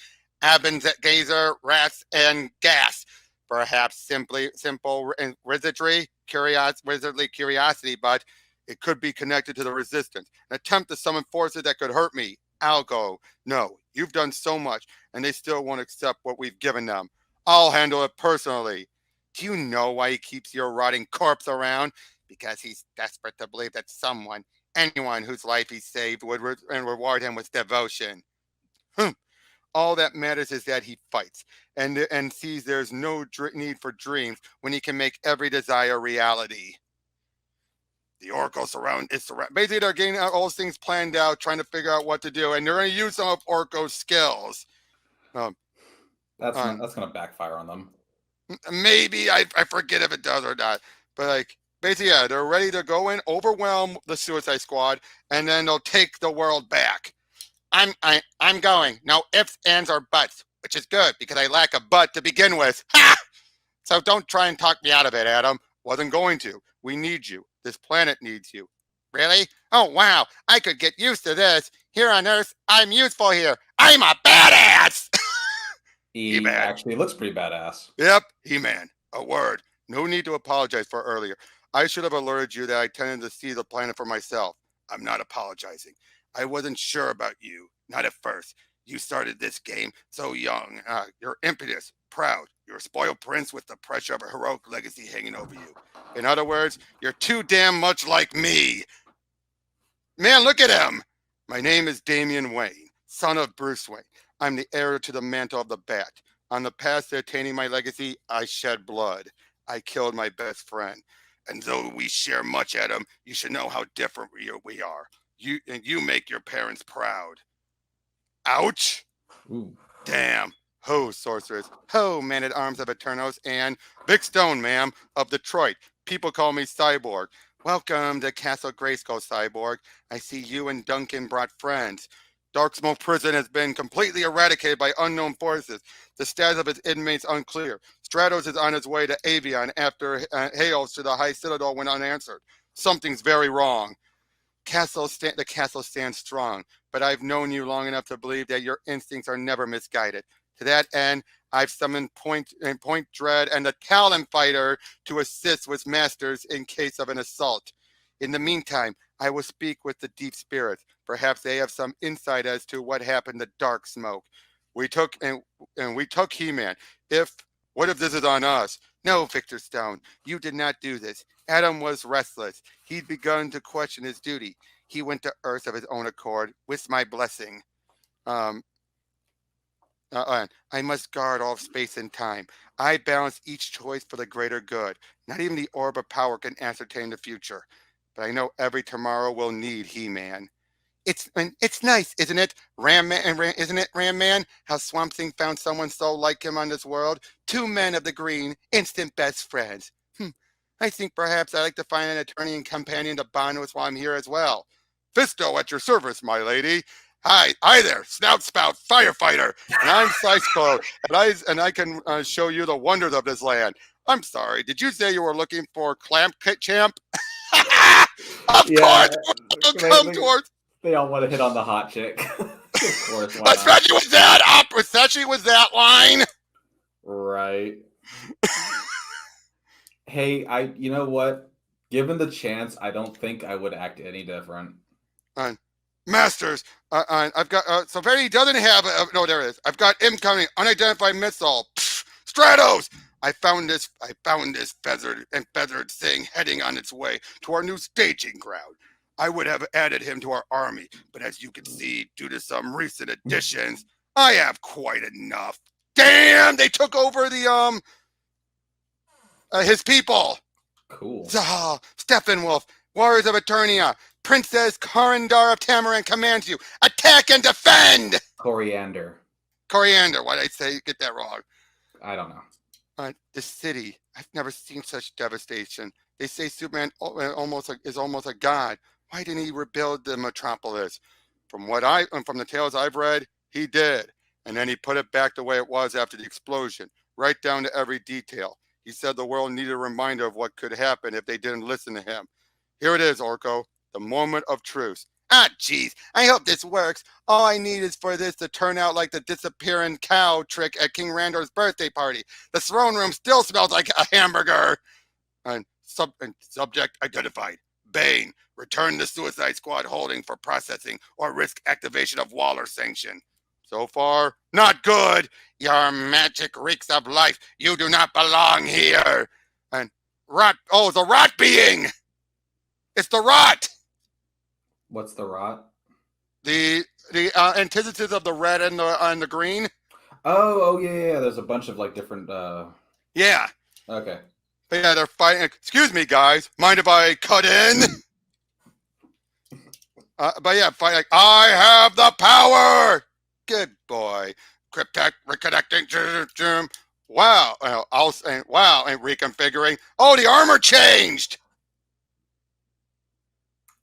Gazer, Rats, and Gas. Perhaps simple wizardry, wizardly curiosity, but it could be connected to the resistance. An attempt to summon forces that could hurt me. I'll go. No, you've done so much, and they still won't accept what we've given them. I'll handle it personally. Do you know why he keeps your rotting corpse around? Because he's desperate to believe that anyone whose life he saved would reward him with devotion. All that matters is that he fights and sees there's no need for dreams when he can make every desire reality. The Oracle is surround. Basically, they're getting all those things planned out, trying to figure out what to do, and they're going to use some of Orko's skills. That's going to backfire on them. Maybe I forget if it does or not, but basically, yeah, they're ready to go in, overwhelm the Suicide Squad, and then they'll take the world back. I'm going. No ifs, ands, or buts, which is good because I lack a butt to begin with. Ha! So don't try and talk me out of it, Adam. Wasn't going to. We need you. This planet needs you. Really? Oh, wow. I could get used to this. Here on Earth, I'm useful here. I'm a badass! He actually looks pretty badass. Yep, He-Man. A word. No need to apologize for earlier. I should have alerted you that I tended to see the planet for myself. I'm not apologizing. I wasn't sure about you. Not at first. You started this game so young. You're impetuous, proud. You're a spoiled prince with the pressure of a heroic legacy hanging over you. In other words, you're too damn much like me. Man, look at him. My name is Damian Wayne, son of Bruce Wayne. I'm the heir to the mantle of the Bat. On the path to attaining my legacy, I shed blood. I killed my best friend. And though we share much, Adam, you should know how different we are. You make your parents proud. Ouch. Ooh. Damn. Ho, sorceress. Ho, man-at-arms of Eternos, and Big Stone, ma'am, of Detroit. People call me Cyborg. Welcome to Castle Grayskull, Cyborg. I see you and Duncan brought friends. Darksmoke Prison has been completely eradicated by unknown forces. The status of its inmates unclear. Stratos is on his way to Avion after hails to the High Citadel went unanswered. Something's very wrong. The castle stands strong, but I've known you long enough to believe that your instincts are never misguided. To that end, I've summoned Point Dread and the Talon Fighter to assist with Masters in case of an assault. In the meantime, I will speak with the Deep Spirits. Perhaps they have some insight as to what happened to Darksmoke. We took He-Man. What if this is on us? No, Victor Stone, you did not do this. Adam was restless. He'd begun to question his duty. He went to Earth of his own accord, with my blessing. Um, I must guard all space and time. I balance each choice for the greater good. Not even the orb of power can ascertain the future. But I know every tomorrow will need He-Man. It's nice, isn't it, Ram Man? Isn't it, Ram Man? How Swamp Thing found someone so like him on this world. Two men of the green, instant best friends. I think perhaps I'd like to find an Eternian companion to bond with while I'm here as well. Fisto at your service, my lady. Hi there, Snout Spout Firefighter, and I'm Cyclone, and I can show you the wonders of this land. I'm sorry, did you say you were looking for Clamp Kit Champ? Of course, come towards. They all want to hit on the hot chick. Of course, why especially with that line. Right. Hey, you know what? Given the chance, I don't think I would act any different. Masters, I've got so he doesn't have no, there it is. I've got incoming unidentified missile. Stratos! I found this feathered thing heading on its way to our new staging ground. I would have added him to our army, but as you can see, due to some recent additions, I have quite enough. Damn, they took over the his people. Cool. Steppenwolf, Warriors of Eternia, Princess Corindar of Tamaran commands you. Attack and defend! Coriander. Why'd I say get that wrong? I don't know. The city. I've never seen such devastation. They say Superman is almost a god. Why didn't he rebuild the metropolis? From the tales I've read, he did. And then he put it back the way it was after the explosion, right down to every detail. He said the world needed a reminder of what could happen if they didn't listen to him. Here it is, Orko, the moment of truth. Jeez, I hope this works. All I need is for this to turn out like the disappearing cow trick at King Randor's birthday party. The throne room still smells like a hamburger. And subject identified. Bane, return the Suicide Squad holding for processing or risk activation of Waller sanction. So far, not good. Your magic reeks of life. You do not belong here. And the rot being. It's the rot. What's the rot? The antithesis of the red and the green. Oh yeah. There's a bunch of like different. Yeah. Okay. But yeah, they're fighting. Excuse me, guys. Mind if I cut in? But yeah, fight. I have the power. Good boy. Cryptech reconnecting. Wow. And reconfiguring. Oh, the armor changed.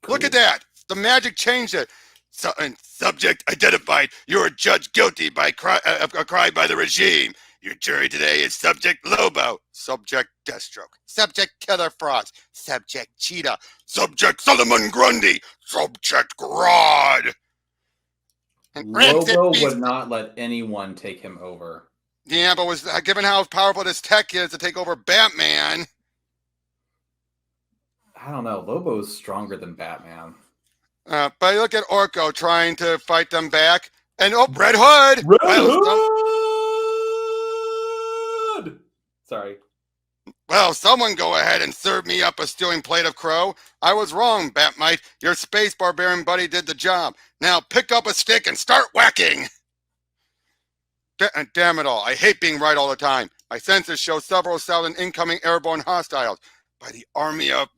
Cool. Look at that. The magic changed it. Subject identified. You're judged guilty by a crime by the regime. Your jury today is Subject Lobo, Subject Deathstroke, Subject Killer Frost, Subject Cheetah, Subject Solomon Grundy, Subject Grodd. And Lobo would not let anyone take him over. Yeah, but given how powerful this tech is to take over Batman. I don't know. Lobo's stronger than Batman. But look at Orko trying to fight them back. And Red Hood! Hood! Sorry. Well, someone go ahead and serve me up a stewing plate of crow. I was wrong, Batmite. Your space barbarian buddy did the job. Now pick up a stick and start whacking. Damn it all. I hate being right all the time. My senses show several thousand incoming airborne hostiles by the army of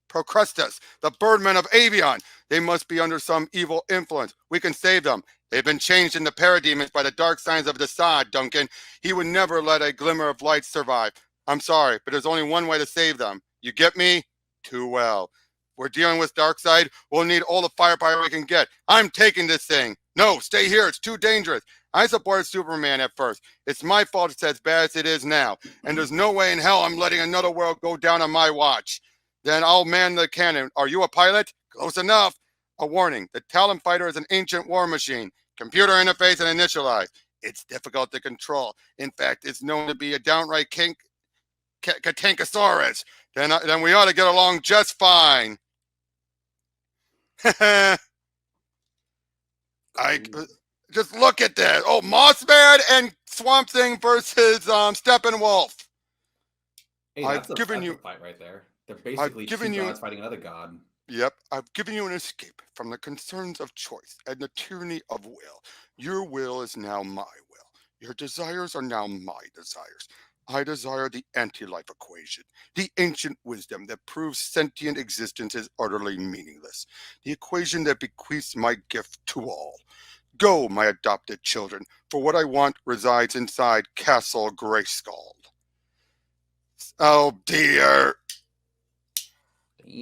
Procrustes, the birdmen of Avion. They must be under some evil influence. We can save them. They've been changed into parademons by the dark signs of Darkseid, Duncan. He would never let a glimmer of light survive. I'm sorry, but there's only one way to save them. You get me? Too well. We're dealing with Darkseid. We'll need all the firepower we can get. I'm taking this thing. No, stay here. It's too dangerous. I supported Superman at first. It's my fault it's as bad as it is now. And there's no way in hell I'm letting another world go down on my watch. Then I'll man the cannon. Are you a pilot? Close enough. A warning. The Talon Fighter is an ancient war machine. Computer interface and initialize. It's difficult to control. In fact, it's known to be a downright Tankosaurus. Then we ought to get along just fine. just look at this. Oh, Mossman and Swamp Thing versus Steppenwolf. Hey, that's a fight right there. They're basically two gods fighting another god. Yep, I've given you an escape from the concerns of choice and the tyranny of will. Your will is now my will. Your desires are now my desires. I desire the anti-life equation, the ancient wisdom that proves sentient existence is utterly meaningless, the equation that bequeaths my gift to all. Go, my adopted children, for what I want resides inside Castle Grayskull. Oh dear.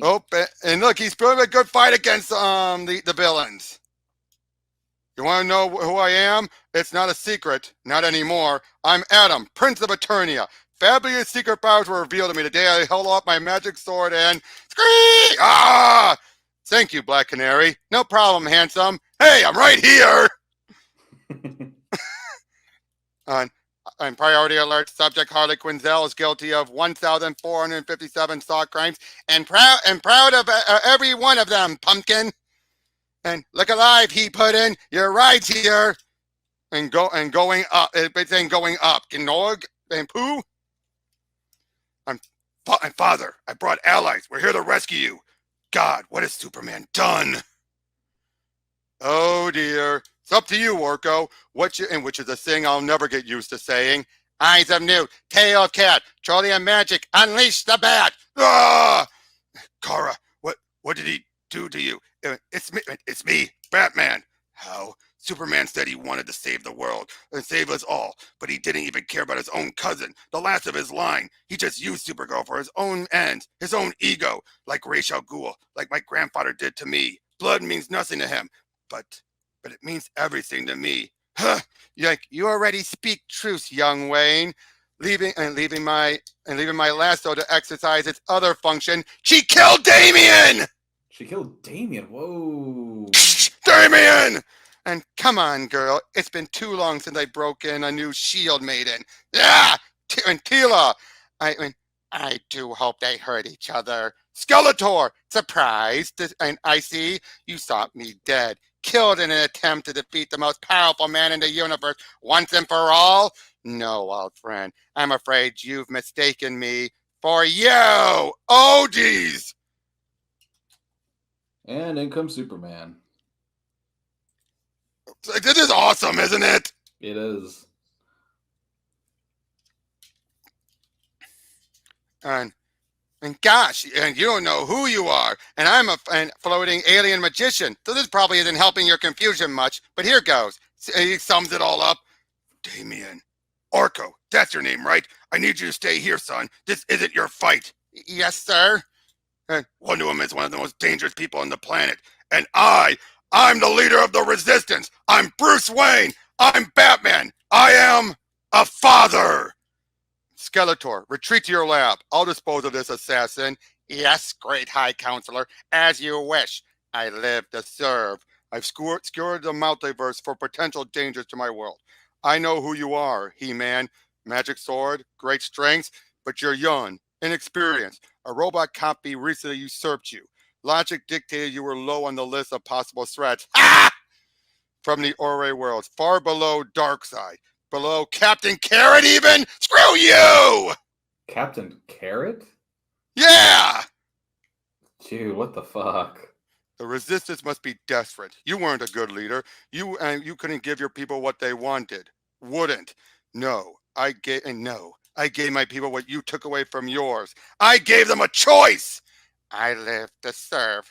Oh, and look, he's putting a good fight against the villains. You want to know who I am? It's not a secret, not anymore. I'm Adam, Prince of Eternia. Fabulous secret powers were revealed to me today. I held up my magic sword and scream! Ah! Thank you, Black Canary. No problem, handsome. Hey, I'm right here. On priority alert, subject Harley Quinn is guilty of 1,457 stock crimes and proud of every one of them, pumpkin. And look alive, he put in. Your ride's here. And going up. It's saying going up. Gnog and Pooh. And Father, I brought allies. We're here to rescue you. God, what has Superman done? Oh dear. It's up to you, Orko. Which is a thing I'll never get used to saying. Eyes of Newt, tail of cat, Charlie and magic, unleash the bat. Ah! Kara, what did he do to you? It's me, Batman. How? Superman said he wanted to save the world and save us all, but he didn't even care about his own cousin, the last of his line. He just used Supergirl for his own ends, his own ego, like Ra's al Ghul, like my grandfather did to me. Blood means nothing to him, but it means everything to me. Huh? You already speak truth, young Wayne. Leaving my lasso to exercise its other function. She killed Damian! She killed Damian? Whoa. Damian! And come on, girl. It's been too long since I broke in a new shield maiden. Yeah! And Teela. I do hope they hurt each other. Skeletor! Surprised. And I see you thought me dead. Killed in an attempt to defeat the most powerful man in the universe once and for all? No, old friend. I'm afraid you've mistaken me for you. Oh, geez. And in comes Superman. This is awesome, isn't it? It is. And gosh, and you don't know who you are. And I'm a floating alien magician. So this probably isn't helping your confusion much. But here goes. He sums it all up. Damian. Orko, that's your name, right? I need you to stay here, son. This isn't your fight. Yes, sir. Wonder Woman is one of the most dangerous people on the planet. And I'm the leader of the resistance. I'm Bruce Wayne. I'm Batman. I am a father. Skeletor, retreat to your lab. I'll dispose of this assassin. Yes, great High Counselor, as you wish. I live to serve. I've scoured the multiverse for potential dangers to my world. I know who you are, He-Man. Magic sword, great strength, but you're young, inexperienced. A robot copy recently usurped you. Logic dictated you were low on the list of possible threats. Ha! From the Ore worlds, far below Darkseid. Below Captain Carrot even? Screw you! Captain Carrot? Yeah! Dude, what the fuck? The resistance must be desperate. You weren't a good leader. You couldn't give your people what they wanted. Wouldn't. No, I gave my people what you took away from yours. I gave them a choice. I live to serve.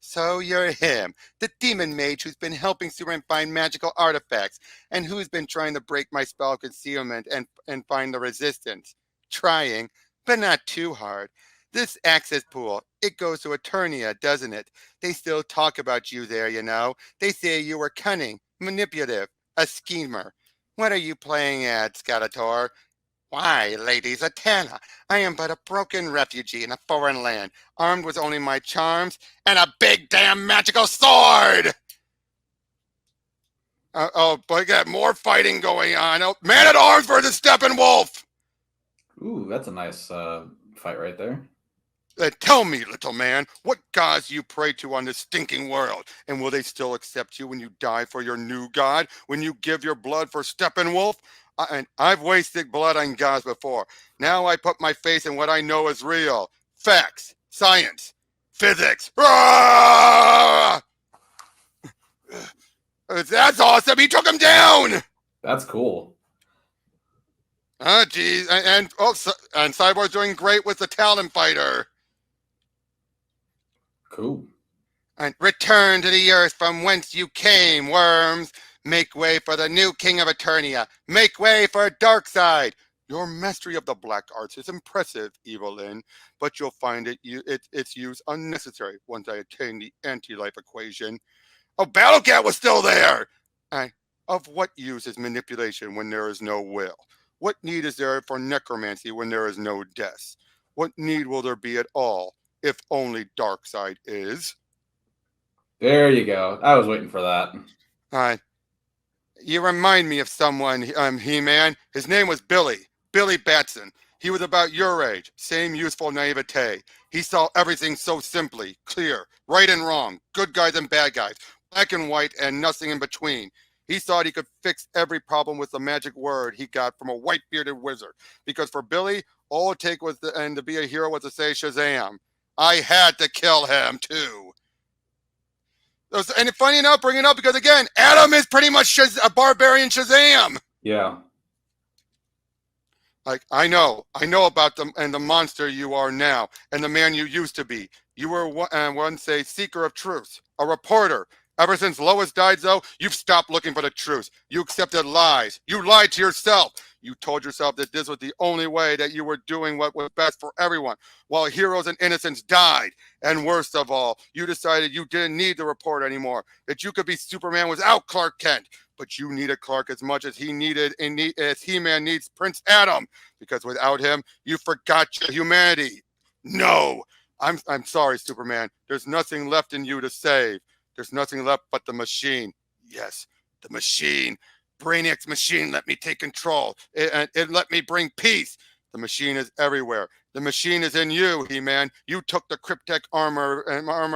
So you're him, the demon mage who's been helping Superman find magical artifacts and who's been trying to break my spell of concealment and find the resistance. Trying, but not too hard. This access pool, it goes to Eternia, doesn't it? They still talk about you there, you know. They say you were cunning, manipulative, a schemer. What are you playing at, Skeletor? Why, Lady Zatanna, I am but a broken refugee in a foreign land, armed with only my charms and a big damn magical sword! But we got more fighting going on. Oh, Man-at-Arms versus Steppenwolf! Ooh, that's a nice fight right there. Tell me, little man, what gods you pray to on this stinking world? And will they still accept you when you die for your new god? When you give your blood for Steppenwolf? And I've wasted blood on gods before. Now I put my faith in what I know is real. Facts, science, physics. Ah! That's awesome. He took him down. That's cool. Oh, geez. And Cyborg's doing great with the Talon Fighter. Cool. And return to the earth from whence you came, worms. Make way for the new king of Eternia. Make way for Darkseid. Your mastery of the black arts is impressive, Evelyn, but you'll find its use unnecessary once I attain the anti-life equation. Oh, Battlecat was still there! And of what use is manipulation when there is no will? What need is there for necromancy when there is no death? What need will there be at all, if only Darkseid is? There you go. I was waiting for that. You remind me of someone, He-Man. His name was Billy Batson. He was about your age, same youthful naivete. He saw everything so simply, clear, right and wrong, good guys and bad guys, black and white and nothing in between. He thought he could fix every problem with the magic word he got from a white-bearded wizard. Because for Billy, all it take was to be a hero was to say Shazam. I had to kill him, too. And funny enough, bring it up because, again, Adam is pretty much a barbarian Shazam. Yeah. Like, I know about them and the monster you are now and the man you used to be. You were once a seeker of truth, a reporter. Ever since Lois died, though, you've stopped looking for the truth. You accepted lies. You lied to yourself. You told yourself that this was the only way, that you were doing what was best for everyone, while heroes and innocents died. And worst of all, you decided you didn't need the report anymore, that you could be Superman without Clark Kent. But you needed Clark as much as as He-Man needs Prince Adam, because without him, you forgot your humanity. No, I'm sorry, Superman. There's nothing left in you to save. There's nothing left but the machine. Yes, the machine. Brainiac's machine let me take control. It let me bring peace. The machine is everywhere. The machine is in you, He-Man. You took the Cryptek armor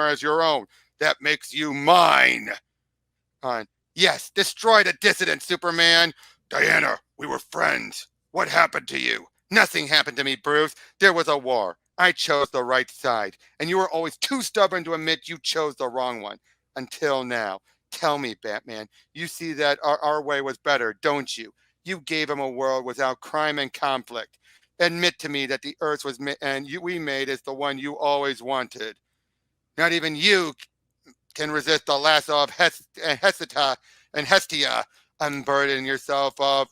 as your own. That makes you mine. Yes, destroy the dissident, Superman. Diana, we were friends. What happened to you? Nothing happened to me, Bruce. There was a war. I chose the right side, and you were always too stubborn to admit you chose the wrong one. Until now. Tell me, Batman, you see that our way was better, don't you? You gave him a world without crime and conflict. Admit to me that the Earth we made is the one you always wanted. Not even you can resist the lasso of Hestia and Hestia. Unburden yourself of...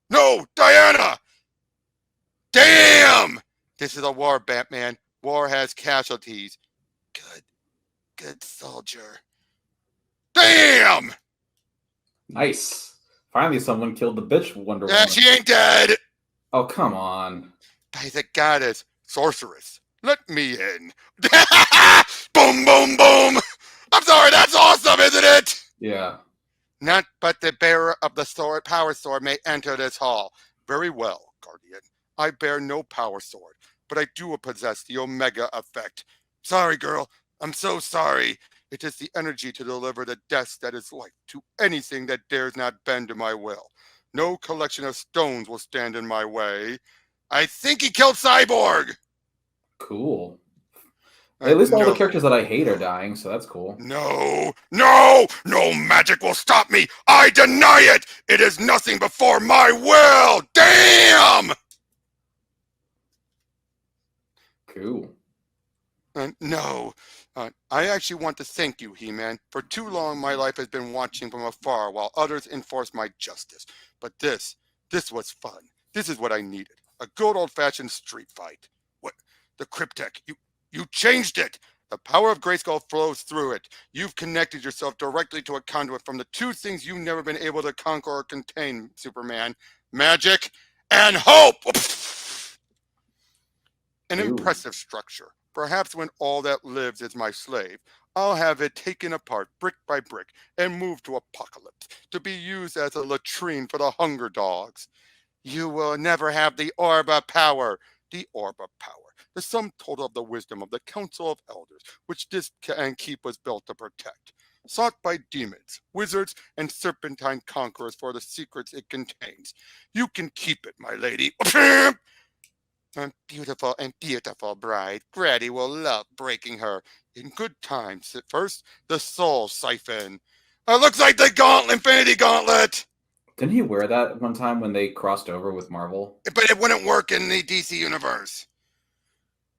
No, Diana! Damn! This is a war, Batman. War has casualties. Good soldier. Damn! Nice. Finally, someone killed the bitch Wonder Woman. Yeah, she ain't dead. Oh, come on. He's a goddess. Sorceress. Let me in. Boom, boom, boom. I'm sorry, that's awesome, isn't it? Yeah. Not but the bearer of the sword, power sword may enter this hall. Very well, Guardian. I bear no power sword, but I do possess the Omega effect. Sorry, girl. I'm so sorry. It is the energy to deliver the death that is life to anything that dares not bend to my will. No collection of stones will stand in my way. I think he killed Cyborg! Cool. At least all No. the characters that I hate are dying, so that's cool. No magic will stop me. I deny it. It is nothing before my will. Damn! Cool. No. I actually want to thank you, He-Man. For too long, my life has been watching from afar while others enforce my justice. But this was fun. This is what I needed. A good old-fashioned street fight. What? The Cryptek. You changed it. The power of Grayskull flows through it. You've connected yourself directly to a conduit from the two things you've never been able to conquer or contain, Superman. Magic and hope! An impressive structure. Perhaps when all that lives is my slave, I'll have it taken apart brick by brick and moved to Apocalypse to be used as a latrine for the hunger dogs. You will never have the orb of power. the orb of power, the sum total of the wisdom of the Council of Elders, which this and keep was built to protect. Sought by demons, wizards, and serpentine conquerors for the secrets it contains. You can keep it, my lady. And beautiful bride. Grady will love breaking her. In good times. At first, the soul siphon. Looks like the Infinity Gauntlet! Didn't he wear that one time when they crossed over with Marvel? But it wouldn't work in the DC universe.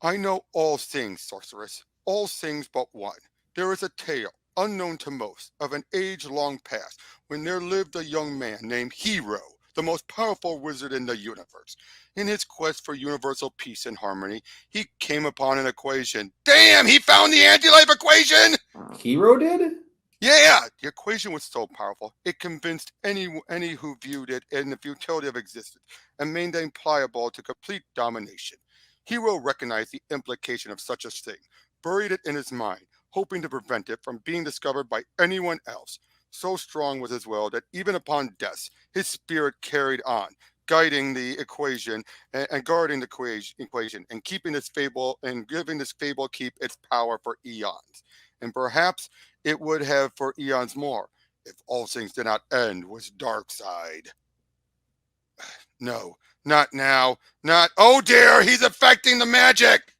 I know all things, sorceress. All things but one. There is a tale, unknown to most, of an age-long past when there lived a young man named Hero, the most powerful wizard in the universe. In his quest for universal peace and harmony, he came upon an equation. Damn, he found the anti-life equation! Hero did? Yeah, the equation was so powerful, it convinced any who viewed it in the futility of existence and made them pliable to complete domination. Hero recognized the implication of such a thing, buried it in his mind, hoping to prevent it from being discovered by anyone else. So strong was his will that even upon death, his spirit carried on, guiding the equation and guarding the equation and keeping this fable and giving this fable keep its power for eons. And perhaps it would have for eons more if all things did not end with Darkseid. No, not now. Not. Oh dear, he's affecting the magic!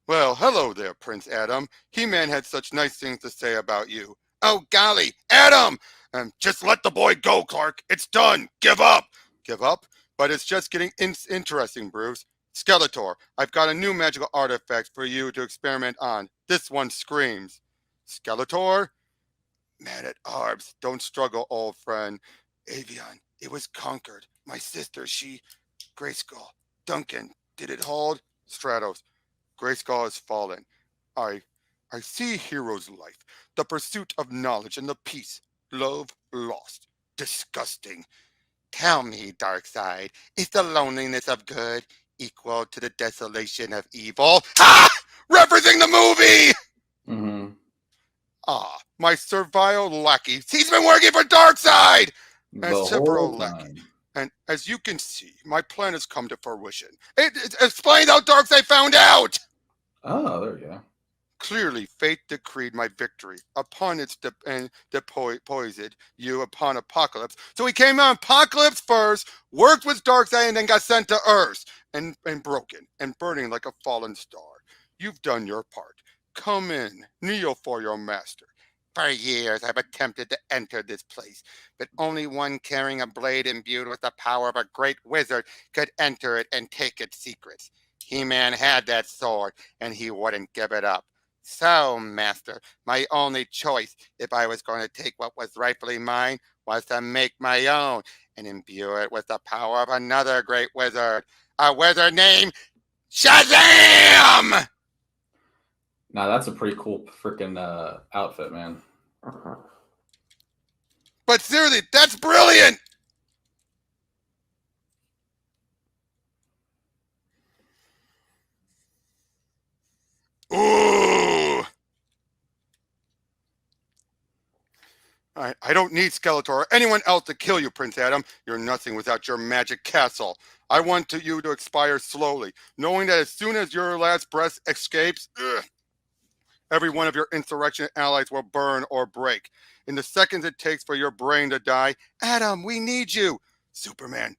Well, hello there, Prince Adam. He-Man had such nice things to say about you. Oh golly, Adam! Just let the boy go, Clark. It's done. Give up. Give up? But it's just getting interesting, Bruce. Skeletor, I've got a new magical artifact for you to experiment on. This one screams. Skeletor? Man at arms, don't struggle, old friend. Avion, it was conquered. My sister, she... Grayskull. Duncan, did it hold? Stratos, Grayskull has fallen. I see Hero's life. The pursuit of knowledge and the peace. Love lost. Disgusting. Tell me, Darkseid, is the loneliness of good equal to the desolation of evil? Ah! Referencing the movie! Mm-hmm. Ah, my servile lackey. He's been working for Darkseid! The whole time. And as you can see, my plan has come to fruition. It explains how Darkseid found out! Oh, there you go. Clearly, fate decreed my victory upon its deposed you upon Apocalypse. So he came on Apocalypse first, worked with Darkseid, and then got sent to Earth and broken and burning like a fallen star. You've done your part. Come in, kneel for your master. For years I've attempted to enter this place, but only one carrying a blade imbued with the power of a great wizard could enter it and take its secrets. He-Man had that sword, and he wouldn't give it up. So, Master, my only choice, if I was going to take what was rightfully mine, was to make my own and imbue it with the power of another great wizard. A wizard named Shazam! Now, that's a pretty cool freaking outfit, man. But seriously, that's brilliant! Ooh! I don't need Skeletor or anyone else to kill you, Prince Adam. You're nothing without your magic castle. I want you to expire slowly, knowing that as soon as your last breath escapes, every one of your insurrection allies will burn or break. In the seconds it takes for your brain to die, Adam, we need you. Superman,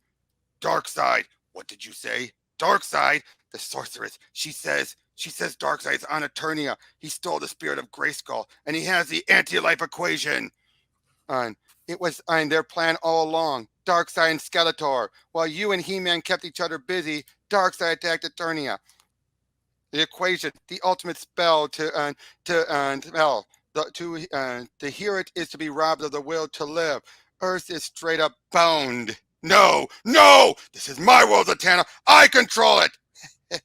Darkseid, what did you say? Darkseid, the sorceress, she says Darkseid's on Eternia. He stole the spirit of Grayskull, and he has the anti-life equation. And it was their plan all along. Darkseid and Skeletor. While you and He-Man kept each other busy, Darkseid attacked Eternia. The equation, the ultimate spell to hear it is to be robbed of the will to live. Earth is straight up boned. No, this is my world, Zatanna. I control it.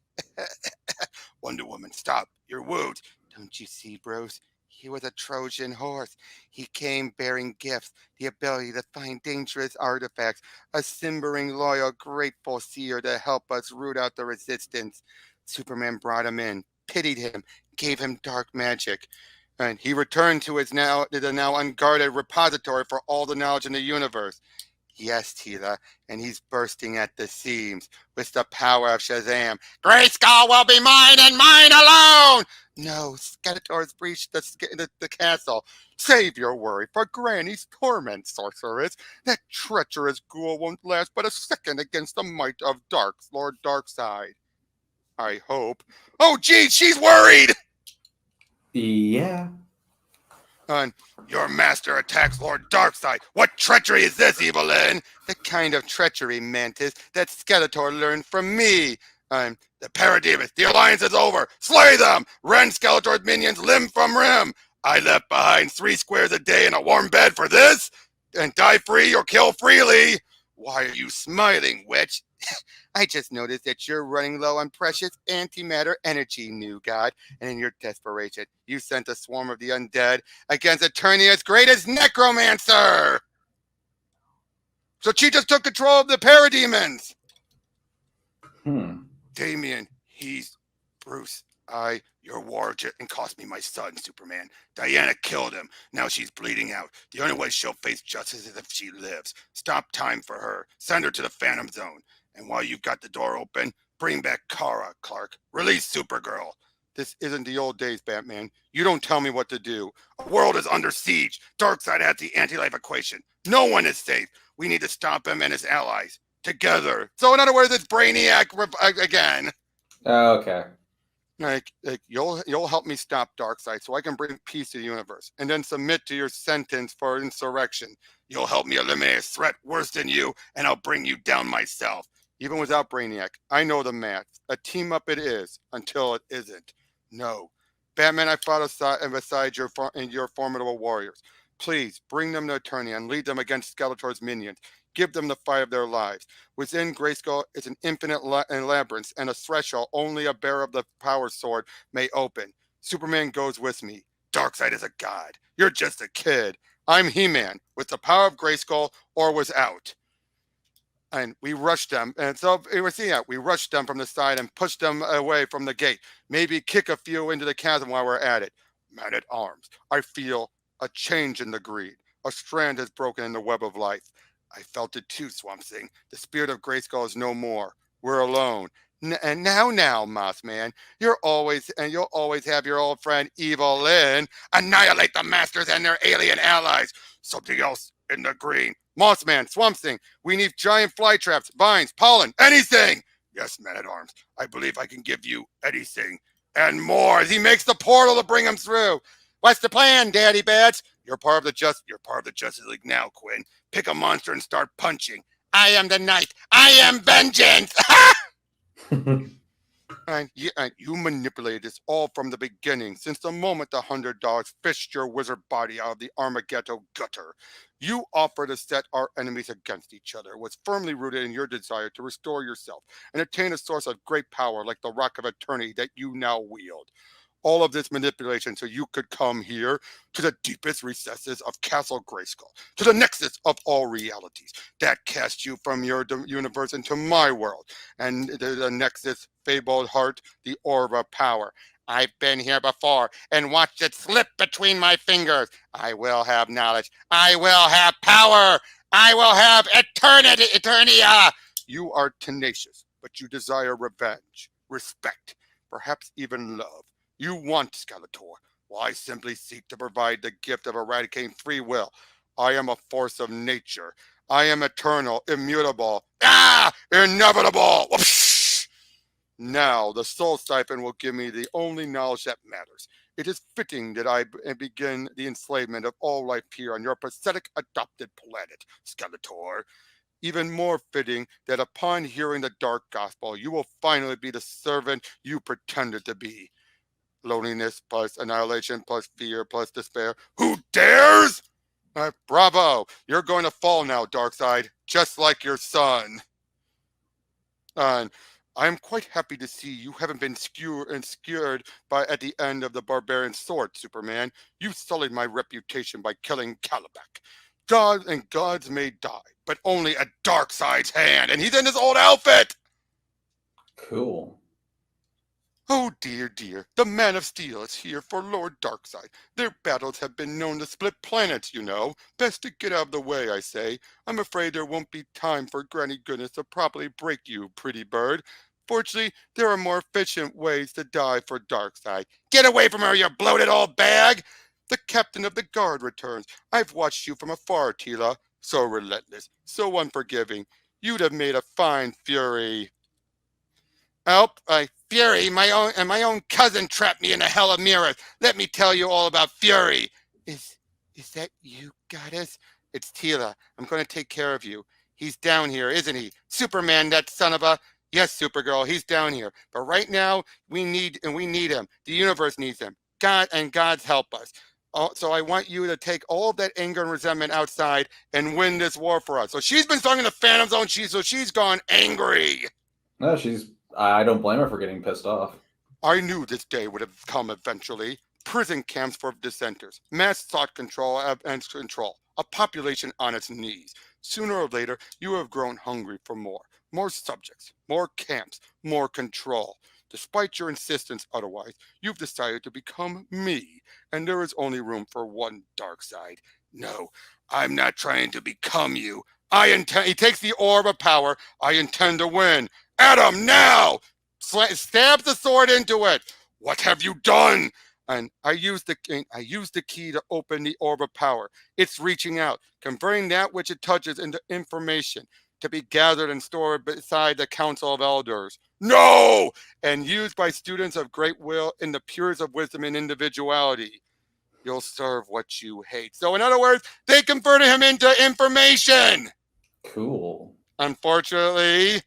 Wonder Woman, stop. You're wooed. Don't you see, Bruce? He was a Trojan horse. He came bearing gifts, the ability to find dangerous artifacts, a simmering, loyal, grateful seer to help us root out the resistance. Superman brought him in, pitied him, gave him dark magic, and he returned to the now unguarded repository for all the knowledge in the universe. Yes, Teela, and he's bursting at the seams with the power of Shazam. Grayskull will be mine and mine alone! No, Skeletor's breached the castle. Save your worry for Granny's torment, sorceress. That treacherous ghoul won't last but a second against the might of Lord Darkseid. I hope. Oh, geez, she's worried! Yeah. Your master attacks Lord Darkseid. What treachery is this, Evelyn? The kind of treachery, Mantis, that Skeletor learned from me. The Parademons, the alliance is over. Slay them! Rend Skeletor's minions limb from limb. I left behind 3 squares a day and a warm bed for this? And die free or kill freely? Why are you smiling, witch? I just noticed that you're running low on precious antimatter energy, new god, and in your desperation, you sent a swarm of the undead against Eternia's greatest necromancer! So she just took control of the parademons! Damien, he's Bruce. Your war and cost me my son, Superman. Diana killed him. Now she's bleeding out. The only way she'll face justice is if she lives. Stop time for her. Send her to the Phantom Zone. And while you've got the door open, bring back Kara, Clark. Release Supergirl. This isn't the old days, Batman. You don't tell me what to do. A world is under siege. Darkseid has the anti-life equation. No one is safe. We need to stop him and his allies. Together. So in other words, it's Brainiac again. Okay. Like you'll help me stop Darkseid so I can bring peace to the universe and then submit to your sentence for insurrection. You'll help me eliminate a threat worse than you, and I'll bring you down myself. Even without Brainiac, I know the math. A team up it is until it isn't. No. Batman, I fought beside your formidable warriors. Please bring them to Eternia and lead them against Skeletor's minions. Give them the fight of their lives. Within Grayskull is an infinite labyrinth and a threshold only a bearer of the power sword may open. Superman goes with me. Darkseid is a god. You're just a kid. I'm He-Man, with the power of Grayskull or without. And we rushed them, and so we rushed them from the side and pushed them away from the gate. Maybe kick a few into the chasm while we're at it. Man at arms, I feel a change in the greed. A strand has broken in the web of life. I felt it too, Swamp Thing. The spirit of Grayskull is no more. We're alone. And now, Mossman, you'll always have your old friend Evelyn annihilate the Masters and their alien allies. Something else in the green. Mossman, Swamp Thing, we need giant fly traps, vines, pollen, anything. Yes, Man-at-Arms, I believe I can give you anything and more as he makes the portal to bring him through. What's the plan, Daddy Bats? You're part of the Justice League now, Quinn. Pick a monster and start punching. I am the knight. I am vengeance. And you manipulated this all from the beginning, since the moment the 100 dogs fished your wizard body out of the Armageddon gutter. You offered to set our enemies against each other, was firmly rooted in your desire to restore yourself and attain a source of great power like the Rock of Eternity that you now wield. All of this manipulation so you could come here to the deepest recesses of Castle Grayskull, to the nexus of all realities that cast you from your universe into my world, and the nexus, fabled heart, the orb of power. I've been here before and watched it slip between my fingers. I will have knowledge. I will have power. I will have Eternia. You are tenacious, but you desire revenge, respect, perhaps even love. You want Skeletor. Well, I simply seek to provide the gift of eradicating free will. I am a force of nature. I am eternal, immutable, inevitable. Now, the soul siphon will give me the only knowledge that matters. It is fitting that I begin the enslavement of all life here on your pathetic adopted planet, Skeletor. Even more fitting that upon hearing the dark gospel, you will finally be the servant you pretended to be. Loneliness plus annihilation plus fear plus despair. Who dares? Bravo! You're going to fall now, Darkseid, just like your son. And I am quite happy to see you haven't been skewered by at the end of the barbarian sword, Superman. You sullied my reputation by killing Calabac. Gods may die, but only at Darkseid's hand, and he's in his old outfit. Cool. Oh dear, dear, the Man of Steel is here for Lord Darkseid. Their battles have been known to split planets, you know. Best to get out of the way, I say. I'm afraid there won't be time for Granny Goodness to properly break you, pretty bird. Fortunately, there are more efficient ways to die for Darkseid. Get away from her, you bloated old bag! The captain of the guard returns. I've watched you from afar, Teela. So relentless, so unforgiving. You'd have made a fine Fury. Oh, Fury, my own cousin trapped me in a hell of mirrors. Let me tell you all about Fury. Is is that you, goddess? It's Teela. I'm going to take care of you. He's down here, isn't he? Superman, that son of a. Yes, Supergirl, he's down here. But right now, we need him. The universe needs him. God's help us. Oh, so I want you to take all of that anger and resentment outside and win this war for us. So she's been stuck in the Phantom Zone. She's gone angry. No, I don't blame her for getting pissed off. I knew this day would have come eventually. Prison camps for dissenters, mass thought control and control, a population on its knees. Sooner or later, you have grown hungry for more subjects, more camps, more control. Despite your insistence otherwise, you've decided to become me, and there is only room for one Darkseid. No, I'm not trying to become you. I intend. He takes the orb of power. I intend to win. Adam, now! Stab the sword into it. What have you done? And I used the key to open the orb of power. It's reaching out, converting that which it touches into information to be gathered and stored beside the Council of Elders. No! And used by students of great will in the purest of wisdom and individuality. You'll serve what you hate. So in other words, they converted him into information. Cool. Unfortunately,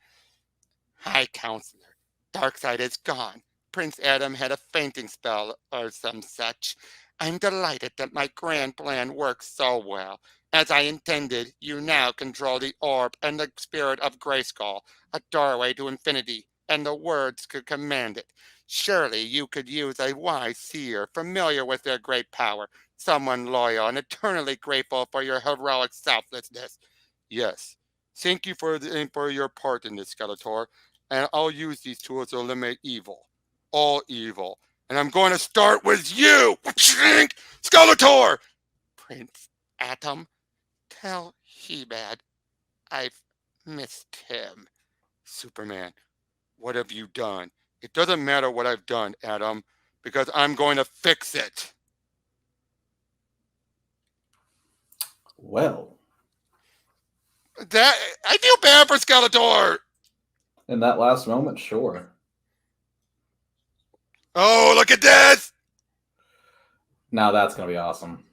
High Counselor, Darkseid is gone. Prince Adam had a fainting spell or some such. I'm delighted that my grand plan worked so well. As I intended, you now control the orb and the spirit of Grayskull, a doorway to infinity, and the words could command it. Surely you could use a wise seer familiar with their great power, someone loyal and eternally grateful for your heroic selflessness. Yes, thank you for your part in this, Skeletor, and I'll use these tools to eliminate evil. All evil. And I'm going to start with you, Skeletor! Prince Atom, tell He-Man I've missed him. Superman, what have you done? It doesn't matter what I've done, Adam, because I'm going to fix it. Well, I feel bad for Skeletor. in that last moment, sure. Oh, look at this! Now that's going to be awesome.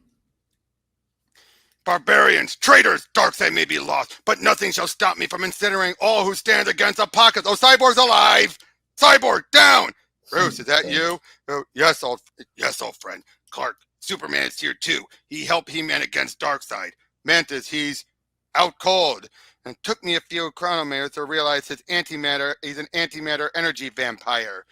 Barbarians, traitors, Darkseid may be lost, but nothing shall stop me from incinerating all who stand against Apocalypse. Oh, Cyborg's alive! Cyborg, down! Bruce, is that you? Oh, yes, old friend. Clark, Superman is here too. He helped He-Man against Darkseid. Mantis, he's out cold. And took me a few chronometers to realize he's an antimatter energy vampire.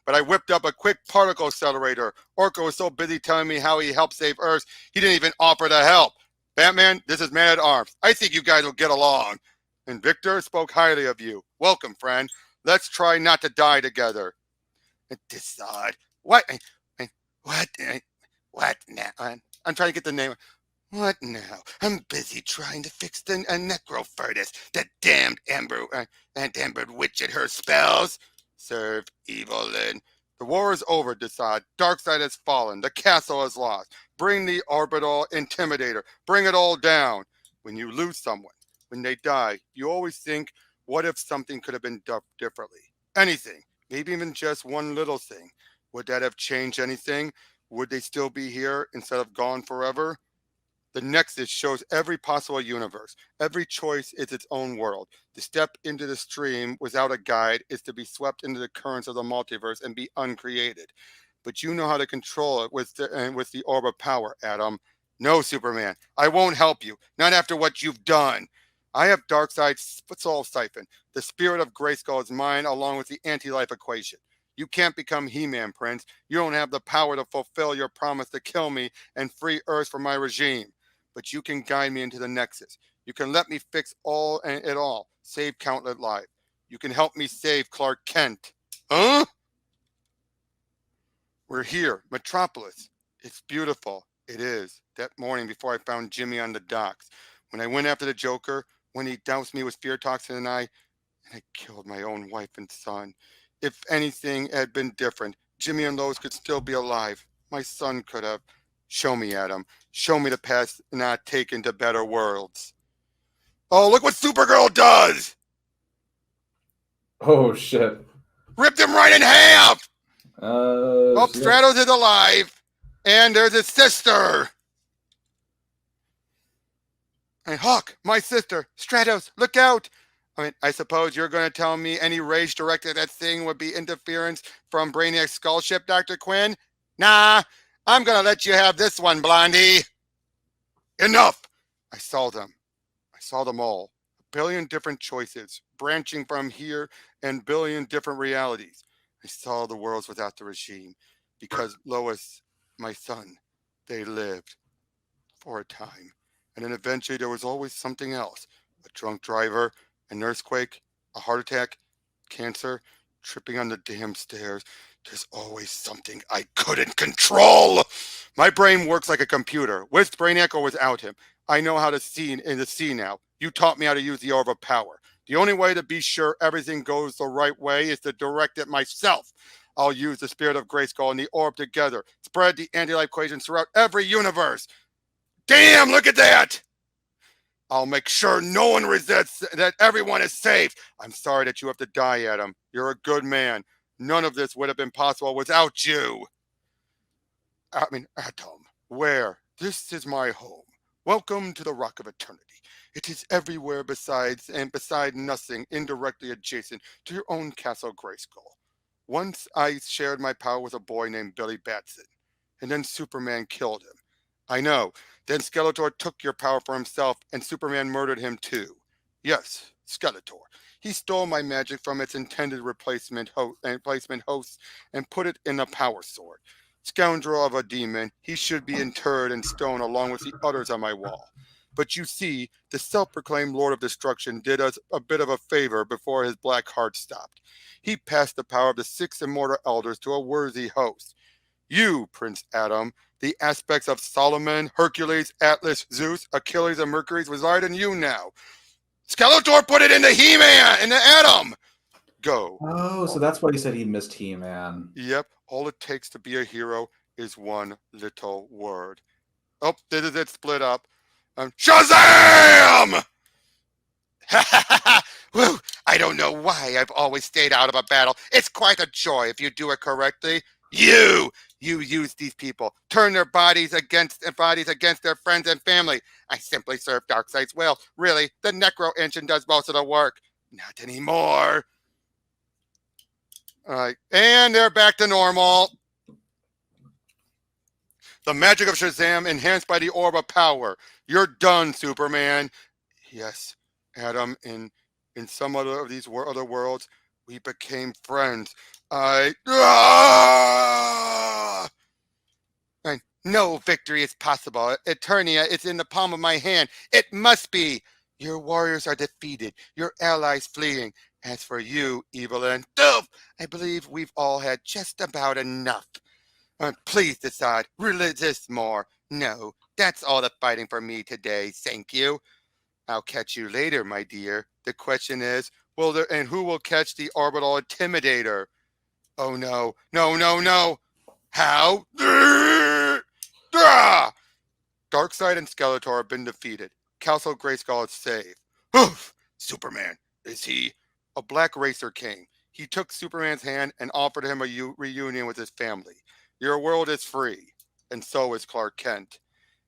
But I whipped up a quick particle accelerator. Orko was so busy telling me how he helped save Earth, he didn't even offer to help. Batman, this is Man at Arms. I think you guys will get along. And Victor spoke highly of you. Welcome, friend. Let's try not to die together. Decide. What? What now? I'm trying to get the name. What now? I'm busy trying to fix the necro furnace. The damned ambered witch at her spells. Serve Evelyn. The war is over, Decide. Darkseid has fallen. The castle is lost. Bring the orbital intimidator. Bring it all down. When you lose someone, when they die, you always think, what if something could have been done differently? Anything. Maybe even just one little thing. Would that have changed anything? Would they still be here instead of gone forever? The Nexus shows every possible universe. Every choice is its own world. To step into the stream without a guide is to be swept into the currents of the multiverse and be uncreated. But you know how to control it with the orb of power, Adam. No, Superman, I won't help you. Not after what you've done. I have Darkseid's soul siphon. The spirit of Grayskull is mine along with the anti-life equation. You can't become He-Man, Prince. You don't have the power to fulfill your promise to kill me and free Earth from my regime. But you can guide me into the Nexus. You can let me fix it all, save countless lives. You can help me save Clark Kent. Huh? We're here, Metropolis. It's beautiful. It is. That morning before I found Jimmy on the docks, when I went after the Joker, when he doused me with fear toxin and I killed my own wife and son. If anything had been different, Jimmy and Lois could still be alive. My son could have. Show me, Adam. Show me the path not taken to better worlds. Oh, look what Supergirl does! Oh shit. Ripped him right in half! Oh, Shit. Stratos is alive! And there's his sister! And Hawk, my sister, Stratos, look out! I mean, I suppose you're going to tell me any rage directed at that thing would be interference from Brainiac's skull ship, Dr. Quinn? Nah, I'm going to let you have this one, Blondie. Enough! I saw them. I saw them all. A billion different choices, branching from here and billion different realities. I saw the worlds without the regime. Because Lois, my son, they lived for a time. And then eventually there was always something else. A drunk driver, an earthquake, a heart attack, cancer, tripping on the damn stairs. There's always something I couldn't control. My brain works like a computer, with Brainiac or without him. I know how to see in the sea now. You taught me how to use the orb of power. The only way to be sure everything goes the right way is to direct it myself. I'll use the spirit of Grayskull and the orb together. Spread the anti-life equations throughout every universe. Damn, look at that! I'll make sure no one resists, that everyone is safe. I'm sorry that you have to die, Adam. You're a good man. None of this would have been possible without you. Atom, where? This is my home. Welcome to the Rock of Eternity. It is everywhere besides and beside nothing indirectly adjacent to your own Castle Grayskull. Once I shared my power with a boy named Billy Batson, and then Superman killed him. I know. Then Skeletor took your power for himself, and Superman murdered him too. Yes, Skeletor. He stole my magic from its intended replacement host and put it in a power sword. Scoundrel of a demon, he should be interred in stone along with the others on my wall. But you see, the self-proclaimed Lord of Destruction did us a bit of a favor before his black heart stopped. He passed the power of the 6 immortal elders to a worthy host. You, Prince Adam, the aspects of Solomon, Hercules, Atlas, Zeus, Achilles, and Mercury reside in you now. Skeletor put it into He-Man, into Adam. Go. Oh, so that's why he said he missed He-Man. Yep, all it takes to be a hero is one little word. Oh, this is it split up. Shazam! Woo! I don't know why I've always stayed out of a battle. It's quite a joy if you do it correctly. You use these people, turn their bodies against their friends and family. I simply serve Darkseid's will. Really, the Necro engine does most of the work. Not anymore. All right, and they're back to normal. The magic of Shazam enhanced by the orb of power. You're done, Superman. Yes, Adam, in some other of these other worlds, we became friends. And no victory is possible. Eternia is in the palm of my hand. It must be. Your warriors are defeated. Your allies fleeing. As for you, evil and doof, I believe we've all had just about enough. Please decide. Resist more. No, that's all the fighting for me today. Thank you. I'll catch you later, my dear. The question is, who will catch the orbital intimidator? Oh no, no. How? Darkseid and Skeletor have been defeated. Castle Grayskull is safe. Oof! Superman. Is he? A black racer came. He took Superman's hand and offered him a reunion with his family. Your world is free. And so is Clark Kent.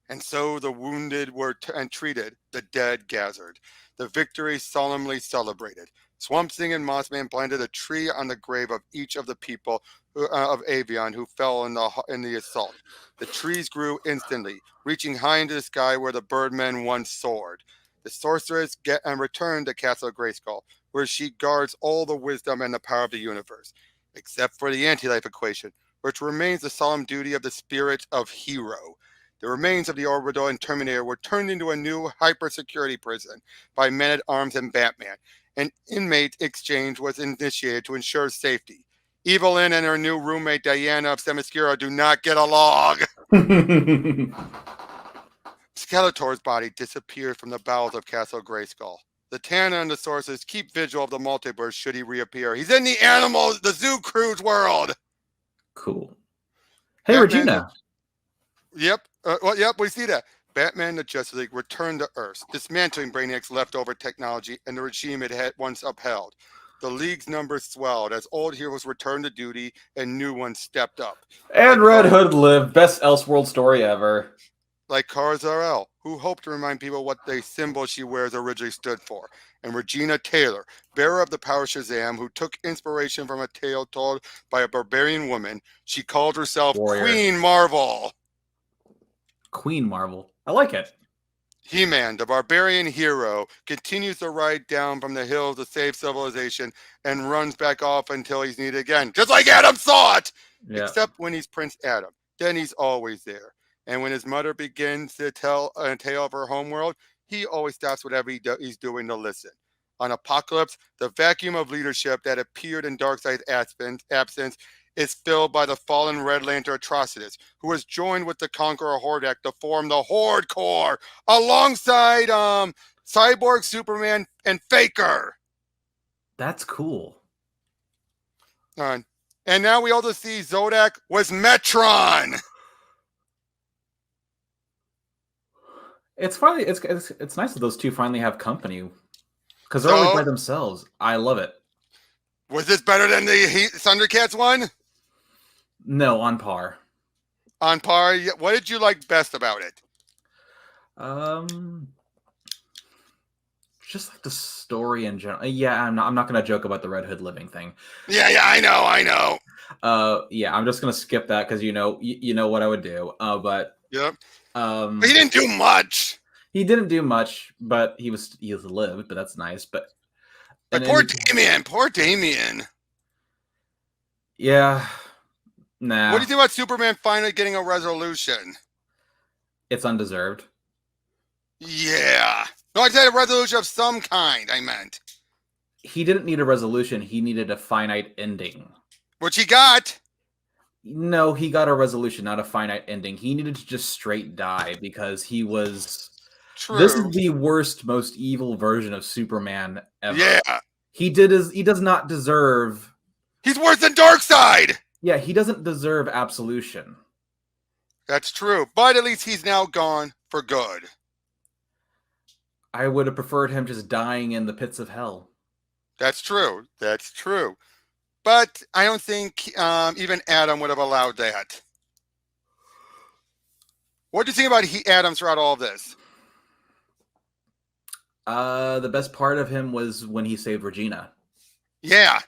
And so the wounded were treated, the dead gathered. The victory solemnly celebrated. Swamp Thing and Mossman planted a tree on the grave of each of the people of Avion who fell in the assault. The trees grew instantly, reaching high into the sky where the birdmen once soared. The sorceress returned to Castle Grayskull, where she guards all the wisdom and the power of the universe, except for the anti-life equation, which remains the solemn duty of the spirit of Hero. The remains of the Orbital and Terminator were turned into a new hyper-security prison by Men-at-Arms and Batman. An inmate exchange was initiated to ensure safety. Evelyn and her new roommate Diana of Themyscira do not get along. Skeletor's body disappeared from the bowels of Castle Grayskull. The Tana and the Sources keep vigil of the multiverse should he reappear. He's in the Zoo Cruise world. Cool. Hey, Batman, Regina. Yep, we see that. Batman and the Justice League returned to Earth, dismantling Brainiac's leftover technology and the regime it had once upheld. The League's numbers swelled as old heroes returned to duty and new ones stepped up. And Red Hood lived. Best Elseworld story ever. Like Kara Zor-El, who hoped to remind people what the symbol she wears originally stood for. And Regina Taylor, bearer of the power Shazam, who took inspiration from a tale told by a barbarian woman. She called herself Warrior. Queen Marvel. Queen Marvel. I like it. He-Man, the barbarian hero, continues to ride down from the hills to save civilization and runs back off until he's needed again. Just like Adam saw it! Yeah. Except when he's Prince Adam. Then he's always there. And when his mother begins to tell a tale of her homeworld, he always stops whatever he's doing to listen. On Apocalypse, the vacuum of leadership that appeared in Darkseid's absence is filled by the fallen Red Lantern Atrocitus, who has joined with the Conqueror Hordak to form the Horde Corps, alongside Cyborg, Superman, and Faker. That's cool. And now we also see Zodak was Metron. It's finally it's nice that those two finally have company because they're always by themselves. I love it. Was this better than the Thundercats one? No, on par. On par. What did you like best about it? Just like the story in general. Yeah, I'm not gonna joke about the Red Hood living thing. Yeah, I know. Yeah, I'm just gonna skip that because you know what I would do. But yep. But he didn't do much. He didn't do much, but he lived. But that's nice. But poor Damian. Yeah. Nah. What do you think about Superman finally getting a resolution? It's undeserved. Yeah. No, I said a resolution of some kind, I meant. He didn't need a resolution. He needed a finite ending. Which he got. No, he got a resolution, not a finite ending. He needed to just straight die because he was... True. This is the worst, most evil version of Superman ever. Yeah. He does not deserve... He's worse than Darkseid! Yeah, he doesn't deserve absolution. That's true, but at least he's now gone for good. I would have preferred him just dying in the pits of hell. That's true. But I don't think even Adam would have allowed that. What do you think about Adam throughout all of this? The best part of him was when he saved Regina. Yeah.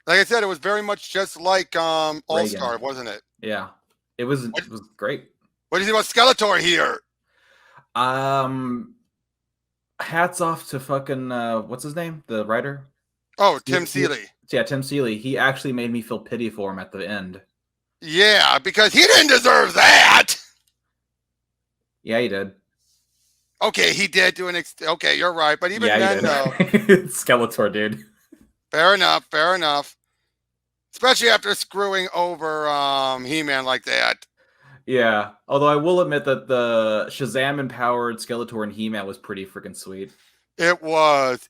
Like I said, it was very much just like All-Star, wasn't it? Yeah. It was great. What do you think about Skeletor here? Hats off to fucking what's his name? The writer? Oh, Tim Seeley. Yeah, Tim Seeley. He actually made me feel pity for him at the end. Yeah, because he didn't deserve that. Yeah, he did. Okay, he did do okay, you're right. But even then, though. Skeletor, dude. Fair enough. Especially after screwing over He-Man like that. Yeah, although I will admit that the Shazam-empowered Skeletor and He-Man was pretty freaking sweet. It was.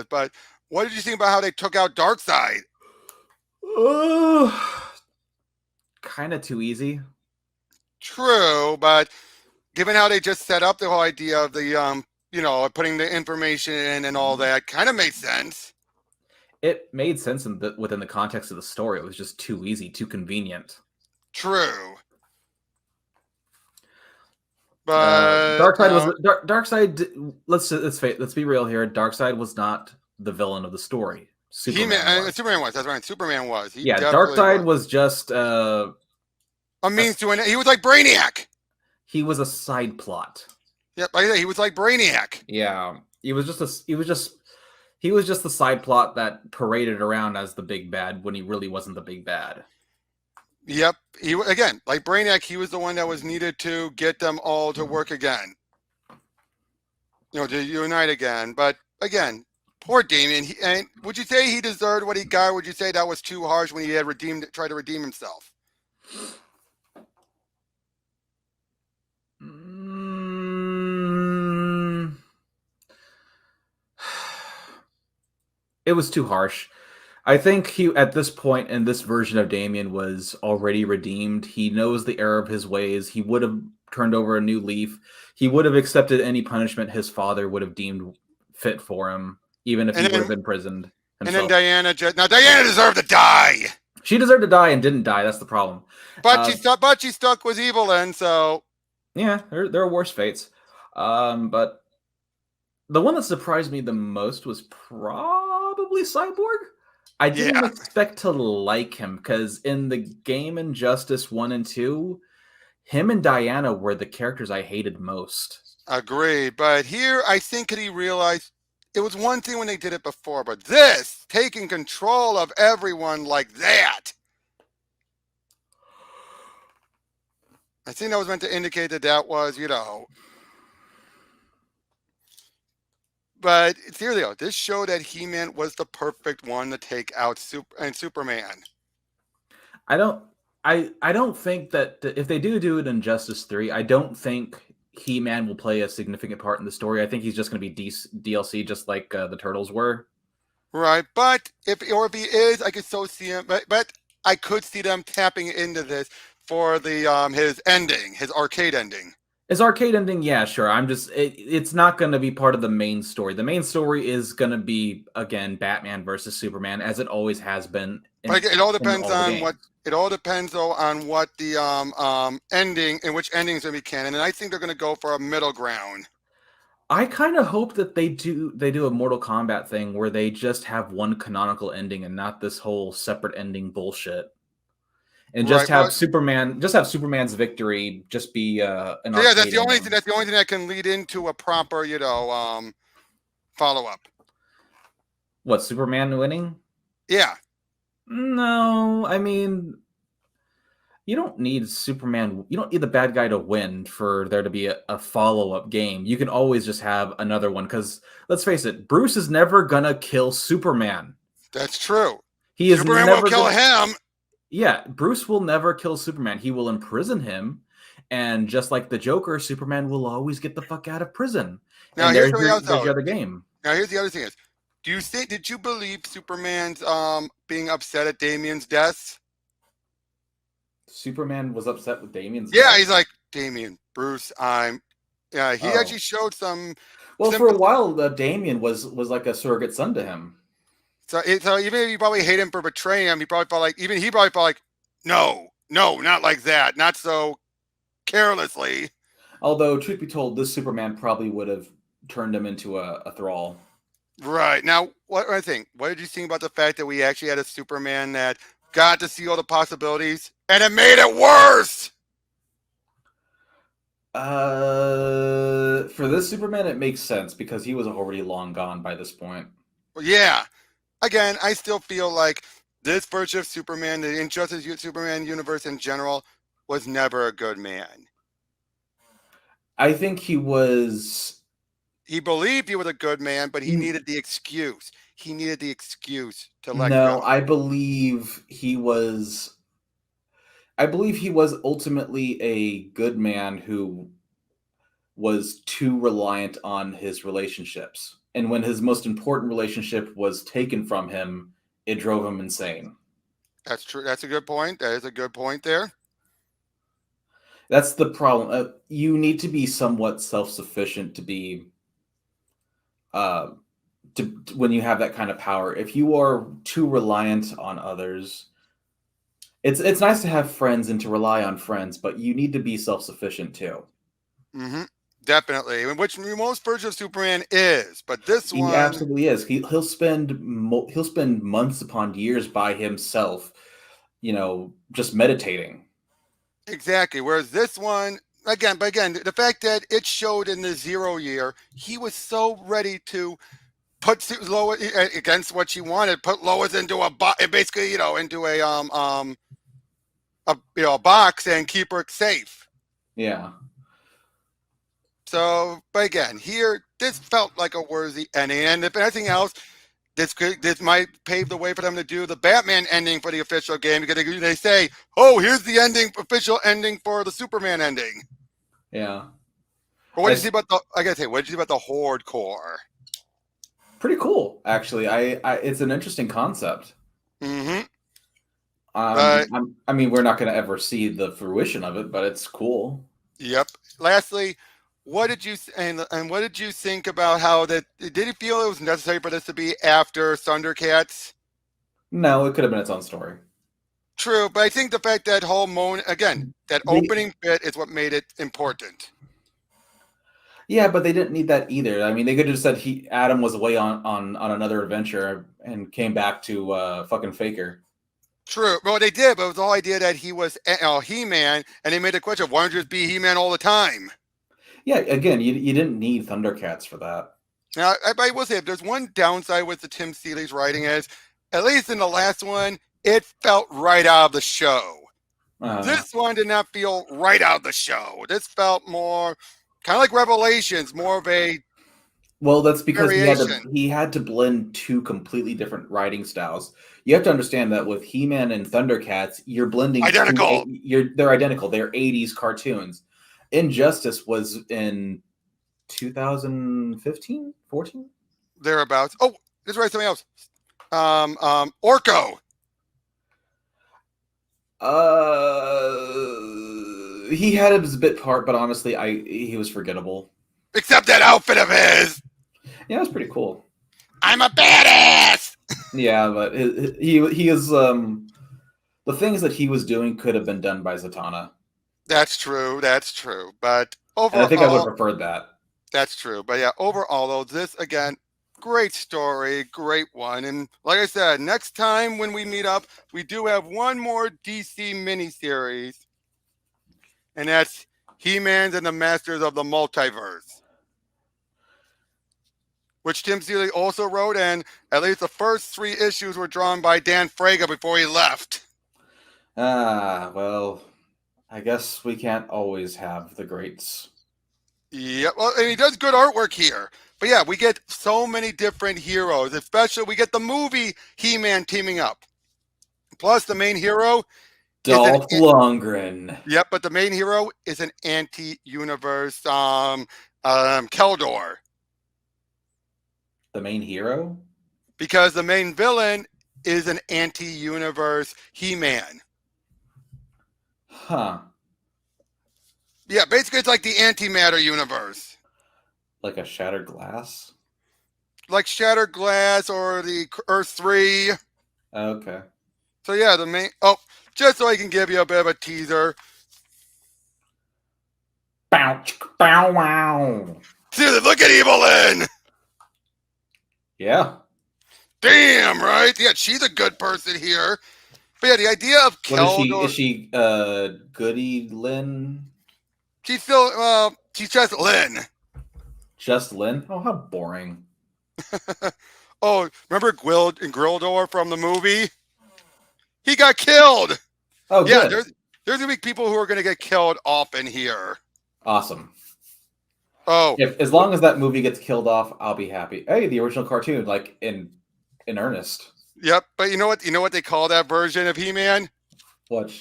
But what did you think about how they took out Darkseid? Kind of too easy. True, but given how they just set up the whole idea of the, putting the information in and all that, kind of made sense. It made sense within the context of the story. It was just too easy, too convenient. True. But Darkseid. Let's be real here. Darkseid was not the villain of the story. Superman was. That's right. Superman was. Darkseid was just a means to an. He was like Brainiac. He was a side plot. Yep, like I said, he was like Brainiac. Yeah, he was just the side plot that paraded around as the big bad when he really wasn't the big bad. Yep. Again, like Brainiac, he was the one that was needed to get them all to work again. To unite again. But again, Poor Damien. And would you say he deserved what he got? Or would you say that was too harsh when he had tried to redeem himself? It was too harsh. I think he, at this point in this version of Damien, was already redeemed. He knows the error of his ways. He would have turned over a new leaf. He would have accepted any punishment his father would have deemed fit for him, even if he would have imprisoned himself. And then Diana deserved to die. She deserved to die and didn't die. That's the problem. But she stuck with evil, and so yeah, there are worse fates. But the one that surprised me the most was probably Cyborg. I didn't expect to like him because in the game Injustice 1 and 2, him and Diana were the characters I hated most. Agreed. But here, I think he realized it was one thing when they did it before, but this, taking control of everyone like that, I think that was meant to indicate that was, But seriously, though, this showed that He-Man was the perfect one to take out Superman. I don't think that if they do it in Injustice 3, I don't think He-Man will play a significant part in the story. I think he's just going to be DLC, just like the Turtles were. Right, but if he is, I could so see him. But I could see them tapping into this for the his ending, his arcade ending. His arcade ending, yeah, sure. It's not going to be part of the main story. The main story is going to be, again, Batman versus Superman, as it always has been. It all depends on what. It all depends, though, on what the ending and which ending is going to be canon. And I think they're going to go for a middle ground. I kind of hope that they do a Mortal Kombat thing where they just have one canonical ending and not this whole separate ending bullshit. And just have Superman's victory just be an yeah. That's the only thing. That's the only thing that can lead into a proper, follow up. What, Superman winning? Yeah. No, I mean, you don't need Superman. You don't need the bad guy to win for there to be a follow-up game. You can always just have another one because let's face it, Bruce is never gonna kill Superman. That's true. Superman will kill him. Yeah, Bruce will never kill Superman. He will imprison him, and just like the Joker, Superman will always get the fuck out of prison. Now, and there's your other game. Now, here's the other thing: did you believe Superman's being upset at Damien's death? Superman was upset with Damien's death? Yeah, he's like, Damien, Bruce, he actually showed some. Well, for a while, Damien was like a surrogate son to him. So even if you probably hate him for betraying him, he probably felt like, no, not like that, not so carelessly. Although, truth be told, this Superman probably would have turned him into a thrall. Right. Now, what did you think about the fact that we actually had a Superman that got to see all the possibilities, and it made it worse? For this Superman, it makes sense because he was already long gone by this point. Well, yeah. Again, I still feel like this version of Superman, the Injustice Superman universe in general, was never a good man. I think he was. He believed he was a good man, but he needed the excuse. He needed the excuse to let go. No, I believe he was. I believe he was ultimately a good man who was too reliant on his relationships. And when his most important relationship was taken from him, it drove him insane. That's true. That's a good point. That is a good point there. That's the problem. You need to be somewhat self-sufficient to be, when you have that kind of power. If you are too reliant on others, it's nice to have friends and to rely on friends, but you need to be self-sufficient too. Mm-hmm. Definitely, which most versions of Superman is, but this one he absolutely is. He'll spend months upon years by himself, just meditating. Exactly. Whereas this one, again, the fact that it showed in the 0 year, he was so ready to put Lois against what she wanted, put Lois into basically, into a box and keep her safe. Yeah. So, but again, here, this felt like a worthy ending. And if anything else, this might pave the way for them to do the Batman ending for the official game, because they say, "Oh, here's the ending, official ending for the Superman ending." Yeah. But what did you see about the? I gotta say, what did you see about the Horde Core? Pretty cool, actually. It's an interesting concept. Mm-hmm. But I mean, we're not going to ever see the fruition of it, but it's cool. yep. Lastly, what did you and what did you think about how that? Did you feel it was necessary for this to be after Thundercats? No, it could have been its own story. True, but I think the fact that whole that opening bit is what made it important. Yeah, but they didn't need that either. I mean, they could have just said Adam was away on another adventure and came back to fucking Faker. True. Well, they did, but it was the whole idea that he was He-Man, and they made a question of why don't you just be He-Man all the time? Yeah, again, you didn't need Thundercats for that. Now, I will say, if there's one downside with the Tim Seeley's writing is, at least in the last one, it felt right out of the show. This one did not feel right out of the show. This felt more kind of like Revelations, more of a well, that's because variation. he had to blend two completely different writing styles. You have to understand that with He-Man and Thundercats, you're blending Identical. They're identical. They're 80s cartoons. Injustice was in 2015, 14, Thereabouts. Oh, let's write something else. Orko. He had his bit part, but honestly, he was forgettable. Except that outfit of his. Yeah, it was pretty cool. I'm a badass. Yeah, but he is the things that he was doing could have been done by Zatanna. That's true. That's true. But overall, and I think I would have preferred that. That's true. But yeah, overall, though, this again, great story, great one. And like I said, next time when we meet up, we do have one more DC miniseries, and that's He-Man and the Masters of the Multiverse, which Tim Seeley also wrote, and at least the first 3 issues were drawn by Dan Fraga before he left. Well, I guess we can't always have the greats. Yeah, well, and he does good artwork here. But yeah, we get so many different heroes, especially we get the movie He-Man teaming up. Plus, the main hero Dolph Lundgren. Yep, but the main hero is an anti-universe Keldor. The main hero? Because the main villain is an anti-universe He-Man. Huh. Yeah, basically it's like the antimatter universe. Like a shattered glass? Like Shattered Glass or the Earth 3. Okay. So yeah, the main... Oh, just so I can give you a bit of a teaser. Bow, bow, wow. See, look at Evelyn! Yeah. Damn, right? Yeah, she's a good person here. But yeah, the idea of Keldor... Is she Goody Lynn? She's still... she's just Lynn. Just Lynn? Oh, how boring. Oh, remember Grildor from the movie? He got killed. Oh, yeah. good. There's gonna be people who are gonna get killed off in here. Awesome. Oh, as long as that movie gets killed off, I'll be happy. Hey, the original cartoon, like in earnest. Yep. But you know what? You know what they call that version of He-Man? What?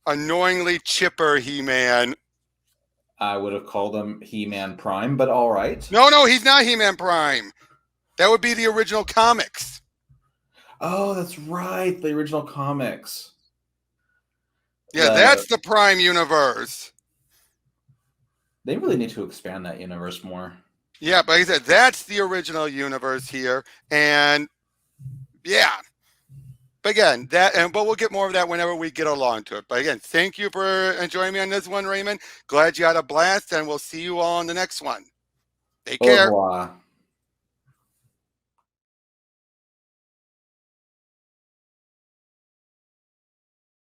Annoyingly chipper He-Man. I would have called him He-Man Prime, but all right. No, he's not He-Man Prime. That would be the original comics. Oh, that's right. The original comics. Yeah, that's the Prime universe. They really need to expand that universe more. Yeah, but like I said, that's the original universe here. And yeah. But again, but we'll get more of that whenever we get along to it. But again, thank you for joining me on this one, Raymond. Glad you had a blast, and we'll see you all on the next one. Take care. Au revoir.